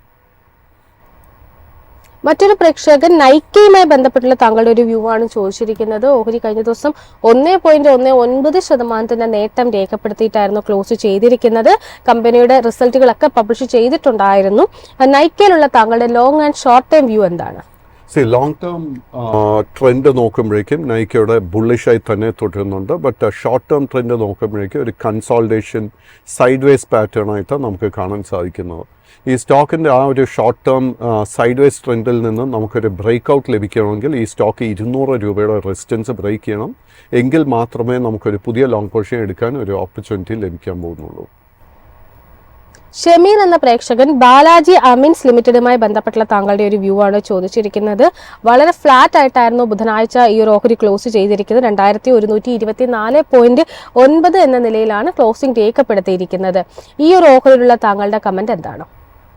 മറ്റൊരു പ്രേക്ഷകൻ നൈക്കയുമായി ബന്ധപ്പെട്ടുള്ള താങ്കളുടെ ഒരു വ്യൂ ആണ് ചോദിച്ചിരിക്കുന്നത്. ഓഹരി കഴിഞ്ഞ ദിവസം 1.19% നേട്ടം രേഖപ്പെടുത്തിയിട്ടായിരുന്നു ക്ലോസ് ചെയ്തിരിക്കുന്നത്. കമ്പനിയുടെ റിസൾട്ടുകളൊക്കെ പബ്ലിഷ് ചെയ്തിട്ടുണ്ടായിരുന്നു. നൈക്കയിലുള്ള താങ്കളുടെ long and short time view എന്താണ്? ലോങ് ടേം ട്രെൻഡ് നോക്കുമ്പോഴേക്കും നൈക്കയുടെ ബുള്ളിഷായി തന്നെ തുടരുന്നുണ്ട്. ബട്ട് ഷോർട്ട് ടേം ട്രെൻഡ് നോക്കുമ്പോഴേക്കും ഒരു കൺസോൾട്ടേഷൻ സൈഡ് വേസ് പാറ്റേൺ ആയിട്ട് നമുക്ക് കാണാൻ സാധിക്കുന്നത്. ഈ സ്റ്റോക്കിൻ്റെ ആ ഒരു ഷോർട്ട് ടേം സൈഡ് വേസ് ട്രെൻഡിൽ നിന്ന് നമുക്കൊരു ബ്രേക്ക് ഔട്ട് ലഭിക്കണമെങ്കിൽ ഈ സ്റ്റോക്ക് 200 രൂപയുടെ റെസിസ്റ്റൻസ് ബ്രേക്ക് ചെയ്യണം. എങ്കിൽ മാത്രമേ നമുക്കൊരു പുതിയ ലോങ് പൊസിഷൻ എടുക്കാൻ ഒരു ഓപ്പർച്യൂണിറ്റി ലഭിക്കാൻ പോകുന്നുള്ളൂ. ഷമീർ എന്ന പ്രേക്ഷകൻ ബാലാജി അമീൻസ് ലിമിറ്റഡുമായി ബന്ധപ്പെട്ടുള്ള താങ്കളുടെ ഒരു വ്യൂ ആണ് ചോദിച്ചിരിക്കുന്നത്. വളരെ ഫ്ലാറ്റ് ആയിട്ടായിരുന്നു ബുധനാഴ്ച ഈ ഒരു ഓഹരി ക്ലോസ് ചെയ്തിരിക്കുന്നത്. 2124.9 എന്ന നിലയിലാണ് ക്ലോസിംഗ് രേഖപ്പെടുത്തിയിരിക്കുന്നത്. ഈ ഒരു ഓഹരിയിലുള്ള താങ്കളുടെ കമന്റ് എന്താണ്?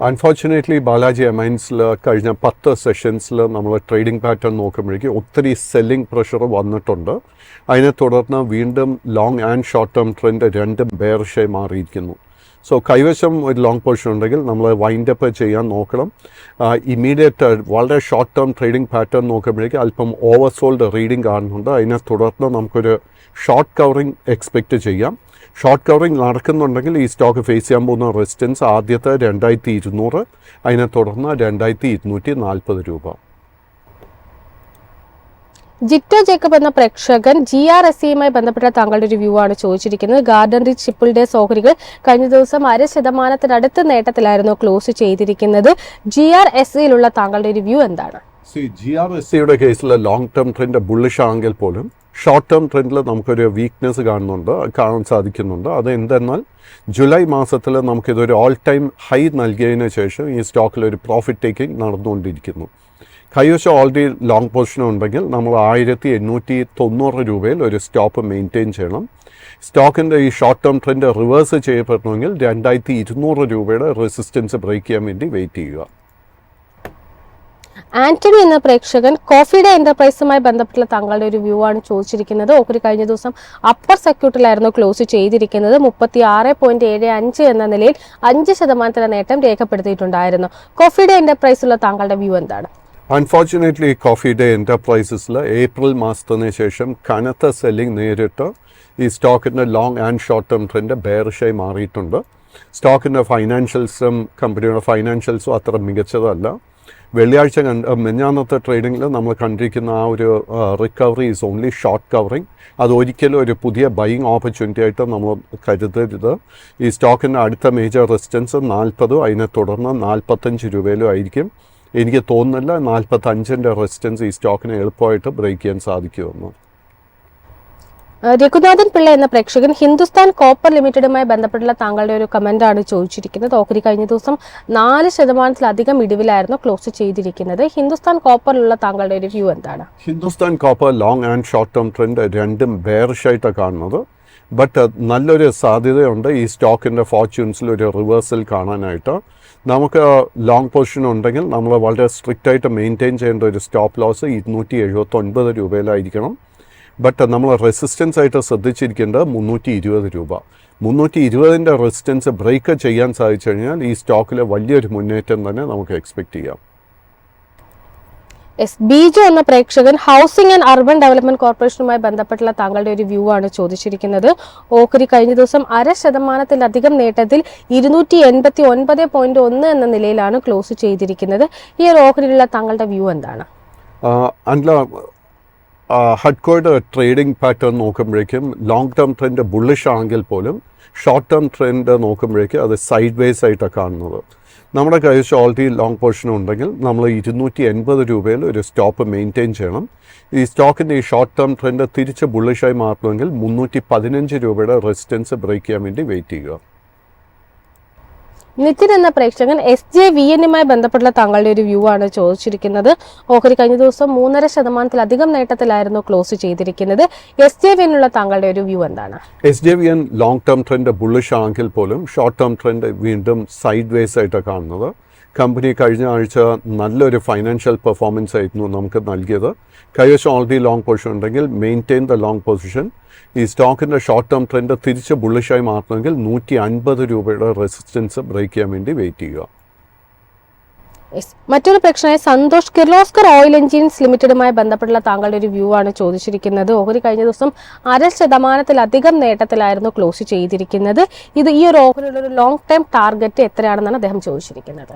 അൺഫോർച്ചുനേറ്റ്ലി ബാലാജി അമൈൻസിൽ കഴിഞ്ഞ 10 സെഷൻസിൽ നമ്മൾ ട്രേഡിംഗ് പാറ്റേൺ നോക്കുമ്പോഴേക്കും ഒത്തിരി സെല്ലിംഗ് പ്രഷർ വന്നിട്ടുണ്ട്. അതിനെ തുടർന്ന് വീണ്ടും long and short term trend രണ്ടും ബെയറിഷായി മാറിയിരിക്കുന്നു. സോ കൈവശം ഒരു ലോങ് പൊസിഷൻ ഉണ്ടെങ്കിൽ നമ്മൾ വൈൻഡപ്പ് ചെയ്യാൻ നോക്കണം. ഇമ്മീഡിയറ്റ് വളരെ ഷോർട്ട് ടേം ട്രേഡിംഗ് പാറ്റേൺ നോക്കുമ്പോഴേക്കും അല്പം ഓവർസോൾഡ് റീഡിംഗ് കാണുന്നുണ്ട്. അതിനെ തുടർന്ന് നമുക്കൊരു ഷോർട്ട് കവറിംഗ് എക്സ്പെക്റ്റ് ചെയ്യാം. ഷോർട്ട് കവറിംഗ് നടക്കുന്നുണ്ടെങ്കിൽ ഈ സ്റ്റോക്ക് ഫേസ് ചെയ്യാൻ പോകുന്ന റെസിസ്റ്റൻസ് ആദ്യത്തെ 2200, അതിനെ തുടർന്ന് 2240 രൂപ. ജിറ്റോ ജേക്കബ് എന്ന പ്രേക്ഷകൻ GRSEയുമായി ബന്ധപ്പെട്ട താങ്കളുടെ ഒരു വ്യൂ ആണ് ചോദിച്ചിരിക്കുന്നത്. ഗാർഡൻ റിച്ച് ഷിപ്പിൾഡേഴ്സ് ഓഹരികൾ കഴിഞ്ഞ ദിവസം 0.5% നേട്ടത്തിലായിരുന്നു ക്ലോസ് ചെയ്തിരിക്കുന്നത്. GRSEയിലുള്ള താങ്കളുടെ ഒരു വ്യൂ എന്താണ്? GRSEയുടെ കേസിൽ ലോങ് ടേം ട്രെൻഡ് ബുള്ളിഷ് ആണെങ്കിൽ പോലും ഷോർട്ട് ടേം ട്രെൻഡിൽ നമുക്കൊരു വീക്ക്നെസ് കാണാൻ സാധിക്കുന്നുണ്ട്. അത് എന്തെന്നാൽ ജൂലൈ മാസത്തിൽ നമുക്കിതൊരു ഓൾ ടൈം ഹൈ നൽകിയതിന് ശേഷം ഈ സ്റ്റോക്കിൽ ഒരു പ്രോഫിറ്റ് ടേക്കിംഗ് നടന്നുകൊണ്ടിരിക്കുന്നു. കൈവശം ഓൾറെഡി ലോങ് പൊസിഷൻ ഉണ്ടെങ്കിൽ നമ്മൾ 1890 രൂപയിൽ ഒരു സ്റ്റോപ്പ് മെയിൻറ്റെയിൻ ചെയ്യണം. സ്റ്റോക്കിൻ്റെ ഈ ഷോർട്ട് ടേം ട്രെൻഡ് റിവേഴ്സ് ചെയ്യപ്പെടണമെങ്കിൽ 2200 രൂപയുടെ റെസിസ്റ്റൻസ് ബ്രേക്ക് ചെയ്യാൻ വേണ്ടി വെയിറ്റ് ചെയ്യുക. ആന്റണി എന്ന പ്രേക്ഷകൻ കോഫി ഡേ എന്റർപ്രൈസുമായി ബന്ധപ്പെട്ടുള്ള താങ്കളുടെ ഒരു വ്യൂ ആണ് ചോദിച്ചിരിക്കുന്നത്. ഓഹരി കഴിഞ്ഞ ദിവസം അപ്പർ സർക്യൂട്ടിലായിരുന്നു ക്ലോസ് ചെയ്തിരിക്കുന്നത്. 36.75 എന്ന നിലയിൽ 5% നേട്ടം രേഖപ്പെടുത്തിയിട്ടുണ്ടായിരുന്നു. കോഫി ഡേ എന്റർപ്രൈസുള്ള താങ്കളുടെ വ്യൂ എന്താണ്? അൺഫോർച്ചുനേറ്റ്ലി കോഫി ഡേ എൻ്റർപ്രൈസസിൽ ഏപ്രിൽ മാസത്തിന് ശേഷം കനത്ത സെല്ലിംഗ് നേരിട്ട് ഈ സ്റ്റോക്കിൻ്റെ long and short term trend ബെയറിഷായി മാറിയിട്ടുണ്ട്. സ്റ്റോക്കിൻ്റെ ഫൈനാൻഷ്യൽസും കമ്പനിയുടെ ഫൈനാൻഷ്യൽസും അത്ര മികച്ചതല്ല. വെള്ളിയാഴ്ച മിഞ്ഞാന്നത്തെ ട്രേഡിങ്ങിൽ നമ്മൾ കണ്ടിരിക്കുന്ന ആ ഒരു recovery is only short covering. അത് ഒരിക്കലും ഒരു പുതിയ ബൈയിങ് ഓപ്പർച്യൂണിറ്റി ആയിട്ട് നമ്മൾ കരുതരുത്. ഈ സ്റ്റോക്കിൻ്റെ അടുത്ത മേജർ റെസിസ്റ്റൻസ് 40, അതിനെ തുടർന്ന് 45 രൂപയിലും ആയിരിക്കും. എനിക്ക് തോന്നുന്നില്ല 45ൻ്റെ റെസിസ്റ്റൻസ് ഈ സ്റ്റോക്കിനെ എളുപ്പമായിട്ട് ബ്രേക്ക് ചെയ്യാൻ സാധിക്കുമെന്ന്. രഘുനാഥൻ പിള്ള എന്ന പ്രേക്ഷകൻ ഹിന്ദുസ്ഥാൻ കോപ്പർ ലിമിറ്റഡുമായി ബന്ധപ്പെട്ടുള്ള താങ്കളുടെ ഒരു കമന്റ് ആണ് ചോദിച്ചിരിക്കുന്നത്. ഓഹരി കഴിഞ്ഞ ദിവസം 4% ഇടിവിലായിരുന്നു ക്ലോസ് ചെയ്തിരിക്കുന്നത്. ഹിന്ദുസ്ഥാൻ കോപ്പറിലുള്ള താങ്കളുടെ ഒരു വ്യൂ എന്താണ്? Hindustan copper long and short term trend രണ്ടും ബെയറിഷായിട്ടാണ് കാണുന്നത്. ബട്ട് നല്ലൊരു സാധ്യതയുണ്ട് ഈ സ്റ്റോക്കിൻ്റെ ഫോർച്യൂൺസിൽ ഒരു റിവേഴ്സൽ കാണാനായിട്ട്. നമുക്ക് ലോങ് പൊസിഷൻ ഉണ്ടെങ്കിൽ നമ്മൾ വളരെ സ്ട്രിക്റ്റ് ആയിട്ട് മെയിൻറ്റെയിൻ ചെയ്യേണ്ട ഒരു സ്റ്റോപ്പ് ലോസ് 279 രൂപയിലായിരിക്കണം. ബട്ട് നമ്മൾ റെസിസ്റ്റൻസ് ആയിട്ട് ശ്രദ്ധിച്ചിരിക്കേണ്ടത് 320 രൂപ. 320ൻ്റെ റെസിസ്റ്റൻസ് ബ്രേക്ക് ചെയ്യാൻ സാധിച്ചു കഴിഞ്ഞാൽ ഈ സ്റ്റോക്കിൽ വലിയൊരു മുന്നേറ്റം തന്നെ നമുക്ക് എക്സ്പെക്റ്റ് ചെയ്യാം. ബിജു എന്ന പ്രേക്ഷകൻ ഹൗസിംഗ് ആൻഡ് അർബൻ ഡെവലപ്മെന്റ് കോർപ്പറേഷനുമായി ബന്ധപ്പെട്ടുള്ള താങ്കളുടെ ഒരു വ്യൂ ആണ് ചോദിച്ചിരിക്കുന്നത്. ഓഹരി കഴിഞ്ഞ ദിവസം 0.5% നേട്ടത്തിൽ 289.1 എന്ന നിലയിലാണ് ക്ലോസ് ചെയ്തിരിക്കുന്നത്. ഈ ഒരു ഓഹരിയിലുള്ള താങ്കളുടെ വ്യൂ എന്താണ്? ഹഡ്കോയുടെ ട്രേഡിംഗ് പാറ്റേൺ നോക്കുമ്പോഴേക്കും ലോങ് ടേം ട്രെൻഡ് ബുള്ളിഷ് ആണെങ്കിൽ പോലും ഷോർട്ട് ടേം ട്രെൻഡ് നോക്കുമ്പോഴേക്കും അത് സൈഡ് വേസ് ആയിട്ടാണ് കാണുന്നത്. നമ്മുടെ കൈവശം ഓൾറെഡി ലോങ് പൊസിഷൻ ഉണ്ടെങ്കിൽ നമ്മൾ 280 രൂപയിൽ ഒരു സ്റ്റോപ്പ് മെയിൻറ്റെയിൻ ചെയ്യണം. ഈ സ്റ്റോക്കിൻ്റെ ഈ ഷോർട്ട് ടേം ട്രെൻഡ് തിരിച്ച് ബുള്ളിഷായി മാറണമെങ്കിൽ 315 രൂപയുടെ റെസിസ്റ്റൻസ് ബ്രേക്ക് ചെയ്യാൻ വേണ്ടി വെയിറ്റ് ചെയ്യുക. നിതിൻ എന്ന പ്രേക്ഷകൻ SJVNയുമായി ബന്ധപ്പെട്ടുള്ള താങ്കളുടെ ഒരു വ്യൂ ആണ് ചോദിച്ചിരിക്കുന്നത്. ഓഹരി കഴിഞ്ഞ ദിവസം 3.5% നേട്ടത്തിലായിരുന്നു ക്ലോസ് ചെയ്തിരിക്കുന്നത്. SJVNനുള്ള താങ്കളുടെ ഒരു വ്യൂ എന്താണ്? SJVN long term trend bullish ആണെങ്കിൽ പോലും ഷോർട്ട് ടേം ട്രെൻഡ് വീണ്ടും സൈഡ് വേസ് ആയിട്ടാണ് കാണുന്നത്. കമ്പനി കഴിഞ്ഞ ആഴ്ച നല്ലൊരു ഫൈനാൻഷ്യൽ പെർഫോമൻസ് ആയിരുന്നു നമുക്ക് നൽകിയത്. കൈവശം ഓൾറെഡി ലോങ് പൊസിഷൻ ഉണ്ടെങ്കിൽ മെയിൻറ്റെയിൻ ദ ലോങ് പൊസിഷൻ. ഈ സ്റ്റോക്കിൻ്റെ ഷോർട്ട് ടേം ട്രെൻഡ് തിരിച്ച് ബുള്ളിഷായി മാറണമെങ്കിൽ 150 രൂപയുടെ റെസിസ്റ്റൻസ് ബ്രേക്ക് ചെയ്യാൻ വേണ്ടി വെയിറ്റ് ചെയ്യുക. മറ്റൊരു പ്രേക്ഷകനായ സന്തോഷ് കിർലോസ്കർ ഓയിൽ എഞ്ചിൻസ് ലിമിറ്റഡുമായി ബന്ധപ്പെട്ടുള്ള താങ്കളുടെ ഒരു വ്യൂ ആണ് ചോദിച്ചിരിക്കുന്നത്. ഓഹരി കഴിഞ്ഞ ദിവസം 0.5% നേട്ടത്തിലായിരുന്നു ക്ലോസ് ചെയ്തിരിക്കുന്നത്. ഈ ഒരു ഓഹരിയുടെ ഒരു ലോങ് ടൈം ടാർഗറ്റ് എത്രയാണെന്നാണ് അദ്ദേഹം ചോദിച്ചിരിക്കുന്നത്.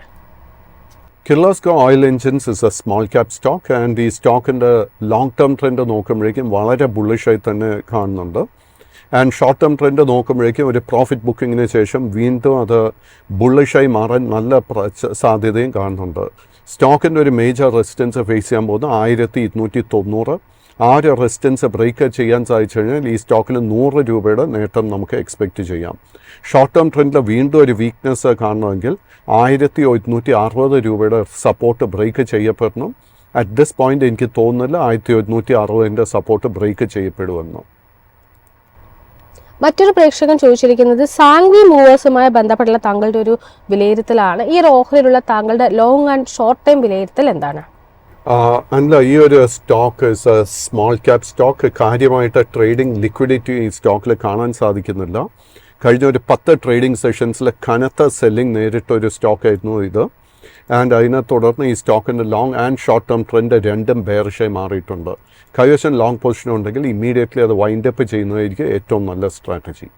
Kirloskar oil engines is A small cap stock and ഈ സ്റ്റോക്കിൻ്റെ ലോങ് ടേം ട്രെൻഡ് നോക്കുമ്പോഴേക്കും വളരെ ബുള്ളിഷായി തന്നെ കാണുന്നുണ്ട്. ആൻഡ് ഷോർട്ട് ടേം ട്രെൻഡ് നോക്കുമ്പോഴേക്കും ഒരു പ്രോഫിറ്റ് ബുക്കിങ്ങിന് ശേഷം വീണ്ടും അത് ബുള്ളിഷായി മാറാൻ നല്ല സാധ്യതയും കാണുന്നുണ്ട്. സ്റ്റോക്കിൻ്റെ ഒരു മേജർ റെസിസ്റ്റൻസ് ഫേസ് ചെയ്യാൻ പോകുന്നത് 1290, ആ ഒരു റെസിസ്റ്റൻസ് ബ്രേക്ക് ചെയ്യാൻ സാധിച്ചു കഴിഞ്ഞാൽ ഈ സ്റ്റോക്കിൽ 100 രൂപയുടെ നേട്ടം നമുക്ക് എക്സ്പെക്റ്റ് ചെയ്യാം. ഷോർട്ട് ടേം ട്രെൻഡിൽ വീണ്ടും ഒരു വീക്ക്നെസ് കാണണമെങ്കിൽ 1160 രൂപയുടെ സപ്പോർട്ട് ബ്രേക്ക് ചെയ്യപ്പെടണം. അറ്റ് ദിസ് പോയിന്റ് എനിക്ക് തോന്നുന്നില്ല 1160 സപ്പോർട്ട് ബ്രേക്ക് ചെയ്യപ്പെടുമെന്ന്. മറ്റൊരു പ്രേക്ഷകൻ ചോദിച്ചിരിക്കുന്നത് സാങ്വി മൂവേഴ്സുമായി ബന്ധപ്പെട്ടുള്ള താങ്കളുടെ ഒരു വിലയിരുത്തലാണ്. ഈ ഒരു ഓഹരിയിലുള്ള താങ്കളുടെ ലോങ് ആൻഡ് ഷോർട്ട് ടൈം വിലയിരുത്തൽ എന്താണ്? അല്ല, ഈ ഒരു സ്റ്റോക്ക് സ്മോൾ ക്യാപ് സ്റ്റോക്ക്, കാര്യമായിട്ട് ട്രേഡിംഗ് ലിക്വിഡിറ്റി ഈ സ്റ്റോക്കിൽ കാണാൻ സാധിക്കുന്നില്ല. കഴിഞ്ഞ ഒരു 10 ട്രേഡിംഗ് സെഷൻസിൽ കനത്ത സെല്ലിംഗ് നേരിട്ടൊരു സ്റ്റോക്കായിരുന്നു ഇത്. ആൻഡ് അതിനെ തുടർന്ന് ഈ സ്റ്റോക്കിൻ്റെ long and short term trend രണ്ടും ബെയറിഷായി മാറിയിട്ടുണ്ട്. കൈവശം ലോങ് പൊസിഷൻ ഉണ്ടെങ്കിൽ ഇമ്മീഡിയറ്റ്ലി അത് വൈൻഡപ്പ് ചെയ്യുന്നതായിരിക്കും ഏറ്റവും നല്ല സ്ട്രാറ്റജി.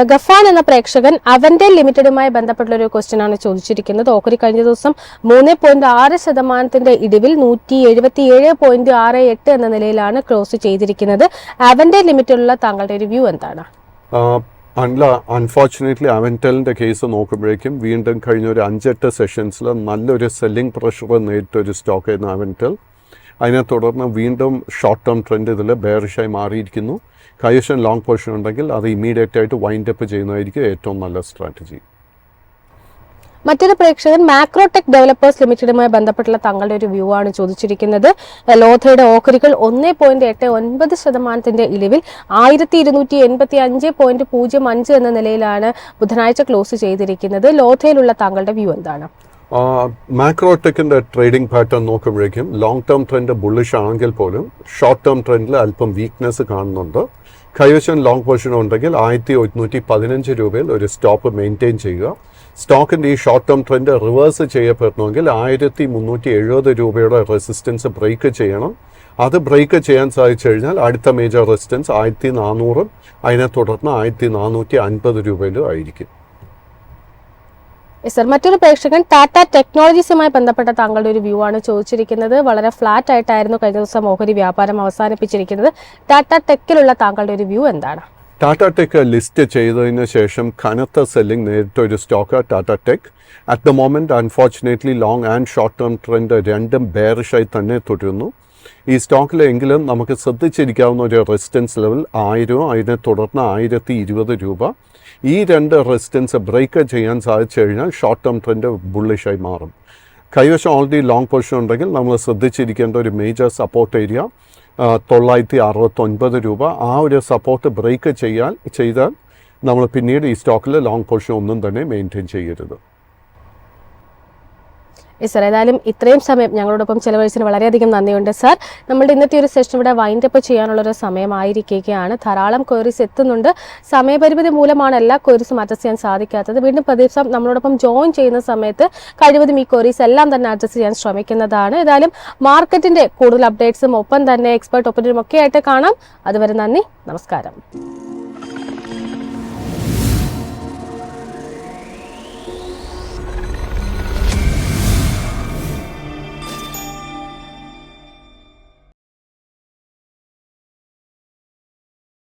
ഗഫാൻ എന്ന പ്രേക്ഷകൻ അവന്റെൽ ലിമിറ്റഡുമായി ബന്ധപ്പെട്ടുള്ള ഒരു ക്വസ്റ്റ്യൻ ആണ് ചോദിച്ചിരിക്കുന്നത്. ഓഹരി കഴിഞ്ഞ ദിവസം 3.6% ഇടിവിൽ 177.68 എന്ന നിലയിലാണ് ക്ലോസ് ചെയ്തിരിക്കുന്നത്. അവന്റെൽ ലിമിറ്റഡിലുള്ള താങ്കളുടെ ഒരു വ്യൂ എന്താണ്? അല്ല, അൺഫോർച്ചുനേറ്റ്ലി അവൻറ്റലിൻ്റെ കേസ് നോക്കുമ്പോഴേക്കും വീണ്ടും കഴിഞ്ഞ ഒരു 5-8 സെഷൻസിൽ നല്ലൊരു സെല്ലിംഗ് പ്രഷർ നേരിട്ടൊരു സ്റ്റോക്കായിരുന്നു അവൻറ്റൽ. അതിനെ തുടർന്ന് വീണ്ടും ഷോർട്ട് ടേം ട്രെൻഡ് ഇതിൽ ബെയറിഷായി മാറിയിരിക്കുന്നു. കൈവശം ലോങ് പൊസിഷൻ ഉണ്ടെങ്കിൽ അത് ഇമ്മീഡിയറ്റ് ആയിട്ട് വൈൻഡപ്പ് ചെയ്യുന്നതായിരിക്കും ഏറ്റവും നല്ല സ്ട്രാറ്റജി. മറ്റൊരു പ്രേക്ഷകൻ മാക്രോടെക് ഡെവലപ്പേഴ്സ് ലിമിറ്റഡുമായി ബന്ധപ്പെട്ടുള്ള തങ്ങളുടെ ഒരു വ്യൂ ആണ് ചോദിച്ചിരിക്കുന്നത്. ലോധയുടെ ഓഹരികൾ 1.89% ഇടിവിൽ 1285.05 എന്ന നിലയിലാണ് ബുധനാഴ്ച ക്ലോസ് ചെയ്തിരിക്കുന്നത്. ലോധയിലുള്ള താങ്കളുടെ വ്യൂ എന്താണ്? മാക്രോടെക്കിൻ്റെ ട്രേഡിംഗ് പാറ്റേൺ നോക്കുമ്പോഴേക്കും ലോങ് ടേം ട്രെൻഡ് ബുള്ളിഷ് ആണെങ്കിൽ പോലും ഷോർട്ട് ടേം ട്രെൻഡിൽ അല്പം വീക്ക്നെസ് കാണുന്നുണ്ട്. കൈവശം ലോങ് പൊസിഷൻ ഉണ്ടെങ്കിൽ 1115 രൂപയിൽ ഒരു സ്റ്റോപ്പ് മെയിൻറ്റെയിൻ ചെയ്യുക. സ്റ്റോക്കിൻ്റെ ഈ ഷോർട്ട് ടേം ട്രെൻഡ് റിവേഴ്സ് ചെയ്യപ്പെടണമെങ്കിൽ 1370 രൂപയുടെ റെസിസ്റ്റൻസ് ബ്രേക്ക് ചെയ്യണം. അത് ബ്രേക്ക് ചെയ്യാൻ സാധിച്ചു കഴിഞ്ഞാൽ അടുത്ത മേജർ റെസിസ്റ്റൻസ് 1400, അതിനെ തുടർന്ന് 1450 രൂപയിലും ആയിരിക്കും. സർ, മറ്റൊരു പ്രേക്ഷകൻ ടാറ്റ ടെക്നോളജീസുമായി ബന്ധപ്പെട്ട താങ്കളുടെ ഒരു വ്യൂ ആണ് ചോദിച്ചിരിക്കുന്നത്. വളരെ ഫ്ലാറ്റ് ആയിട്ടായിരുന്നു കഴിഞ്ഞ ദിവസം ഓഹരി വ്യാപാരം അവസാനിപ്പിച്ചിരിക്കുന്നത്. ടാറ്റ ടെക്കിലുള്ള താങ്കളുടെ ഒരു വ്യൂ എന്താണ്? ടാറ്റ ടെക്ക് ലിസ്റ്റ് ചെയ്തതിന് ശേഷം കനത്ത സെല്ലിംഗ് നേരിട്ട ഒരു stock Tata tech. At the moment unfortunately long and short term trend രണ്ടും ബെയറിഷായി തന്നെ തുടരുന്നു. ഈ സ്റ്റോക്കിലെങ്കിലും നമുക്ക് ശ്രദ്ധിച്ചിരിക്കാവുന്ന ഒരു റെസിസ്റ്റൻസ് ലെവൽ 1000, അതിനെ തുടർന്ന് 1020 രൂപ. ഈ രണ്ട് റെസിസ്റ്റൻസ് ബ്രേക്ക് ചെയ്യാൻ സാധിച്ചു കഴിഞ്ഞാൽ ഷോർട്ട് ടേം ട്രെൻഡ് ബുള്ളിഷായി മാറും. കൈവശം ഓൾറെഡി ലോങ് പൊസിഷൻ ഉണ്ടെങ്കിൽ നമ്മൾ ശ്രദ്ധിച്ചിരിക്കേണ്ട ഒരു മേജർ സപ്പോർട്ട് ഏരിയ 969 രൂപ. ആ ഒരു സപ്പോർട്ട് ബ്രേക്ക് ചെയ്താൽ നമ്മൾ പിന്നീട് ഈ സ്റ്റോക്കിൽ ലോങ് പൊസിഷൻ ഒന്നും തന്നെ മെയിൻറ്റെയിൻ ചെയ്യരുത്. സർ, ഏതായാലും ഇത്രയും സമയം ഞങ്ങളോടൊപ്പം ചെലവഴിച്ചതിന് വളരെയധികം നന്ദിയുണ്ട് സർ. നമ്മളുടെ ഇന്നത്തെ ഒരു സെഷൻ ഇവിടെ വൈൻഡപ്പ് ചെയ്യാനുള്ളൊരു സമയമായിരിക്കുകയാണ്. ധാരാളം ക്വയറീസ് എത്തുന്നുണ്ട്. സമയപരിമിതി മൂലമാണ് എല്ലാ ക്വയറീസും അഡ്രസ് ചെയ്യാൻ സാധിക്കാത്തത്. വീണ്ടും പ്രതീക്ഷ നമ്മളോടൊപ്പം ജോയിൻ ചെയ്യുന്ന സമയത്ത് കഴിവതും ഈ ക്വയറീസ് എല്ലാം തന്നെ അഡ്രസ് ചെയ്യാൻ ശ്രമിക്കുന്നതാണ്. ഏതായാലും മാർക്കറ്റിന്റെ കൂടുതൽ അപ്ഡേറ്റ്സും ഒപ്പം തന്നെ എക്സ്പെർട്ട് ഒപ്പീനിയനും ഒക്കെ ആയിട്ട് കാണാം. അതുവരെ നന്ദി, നമസ്കാരം.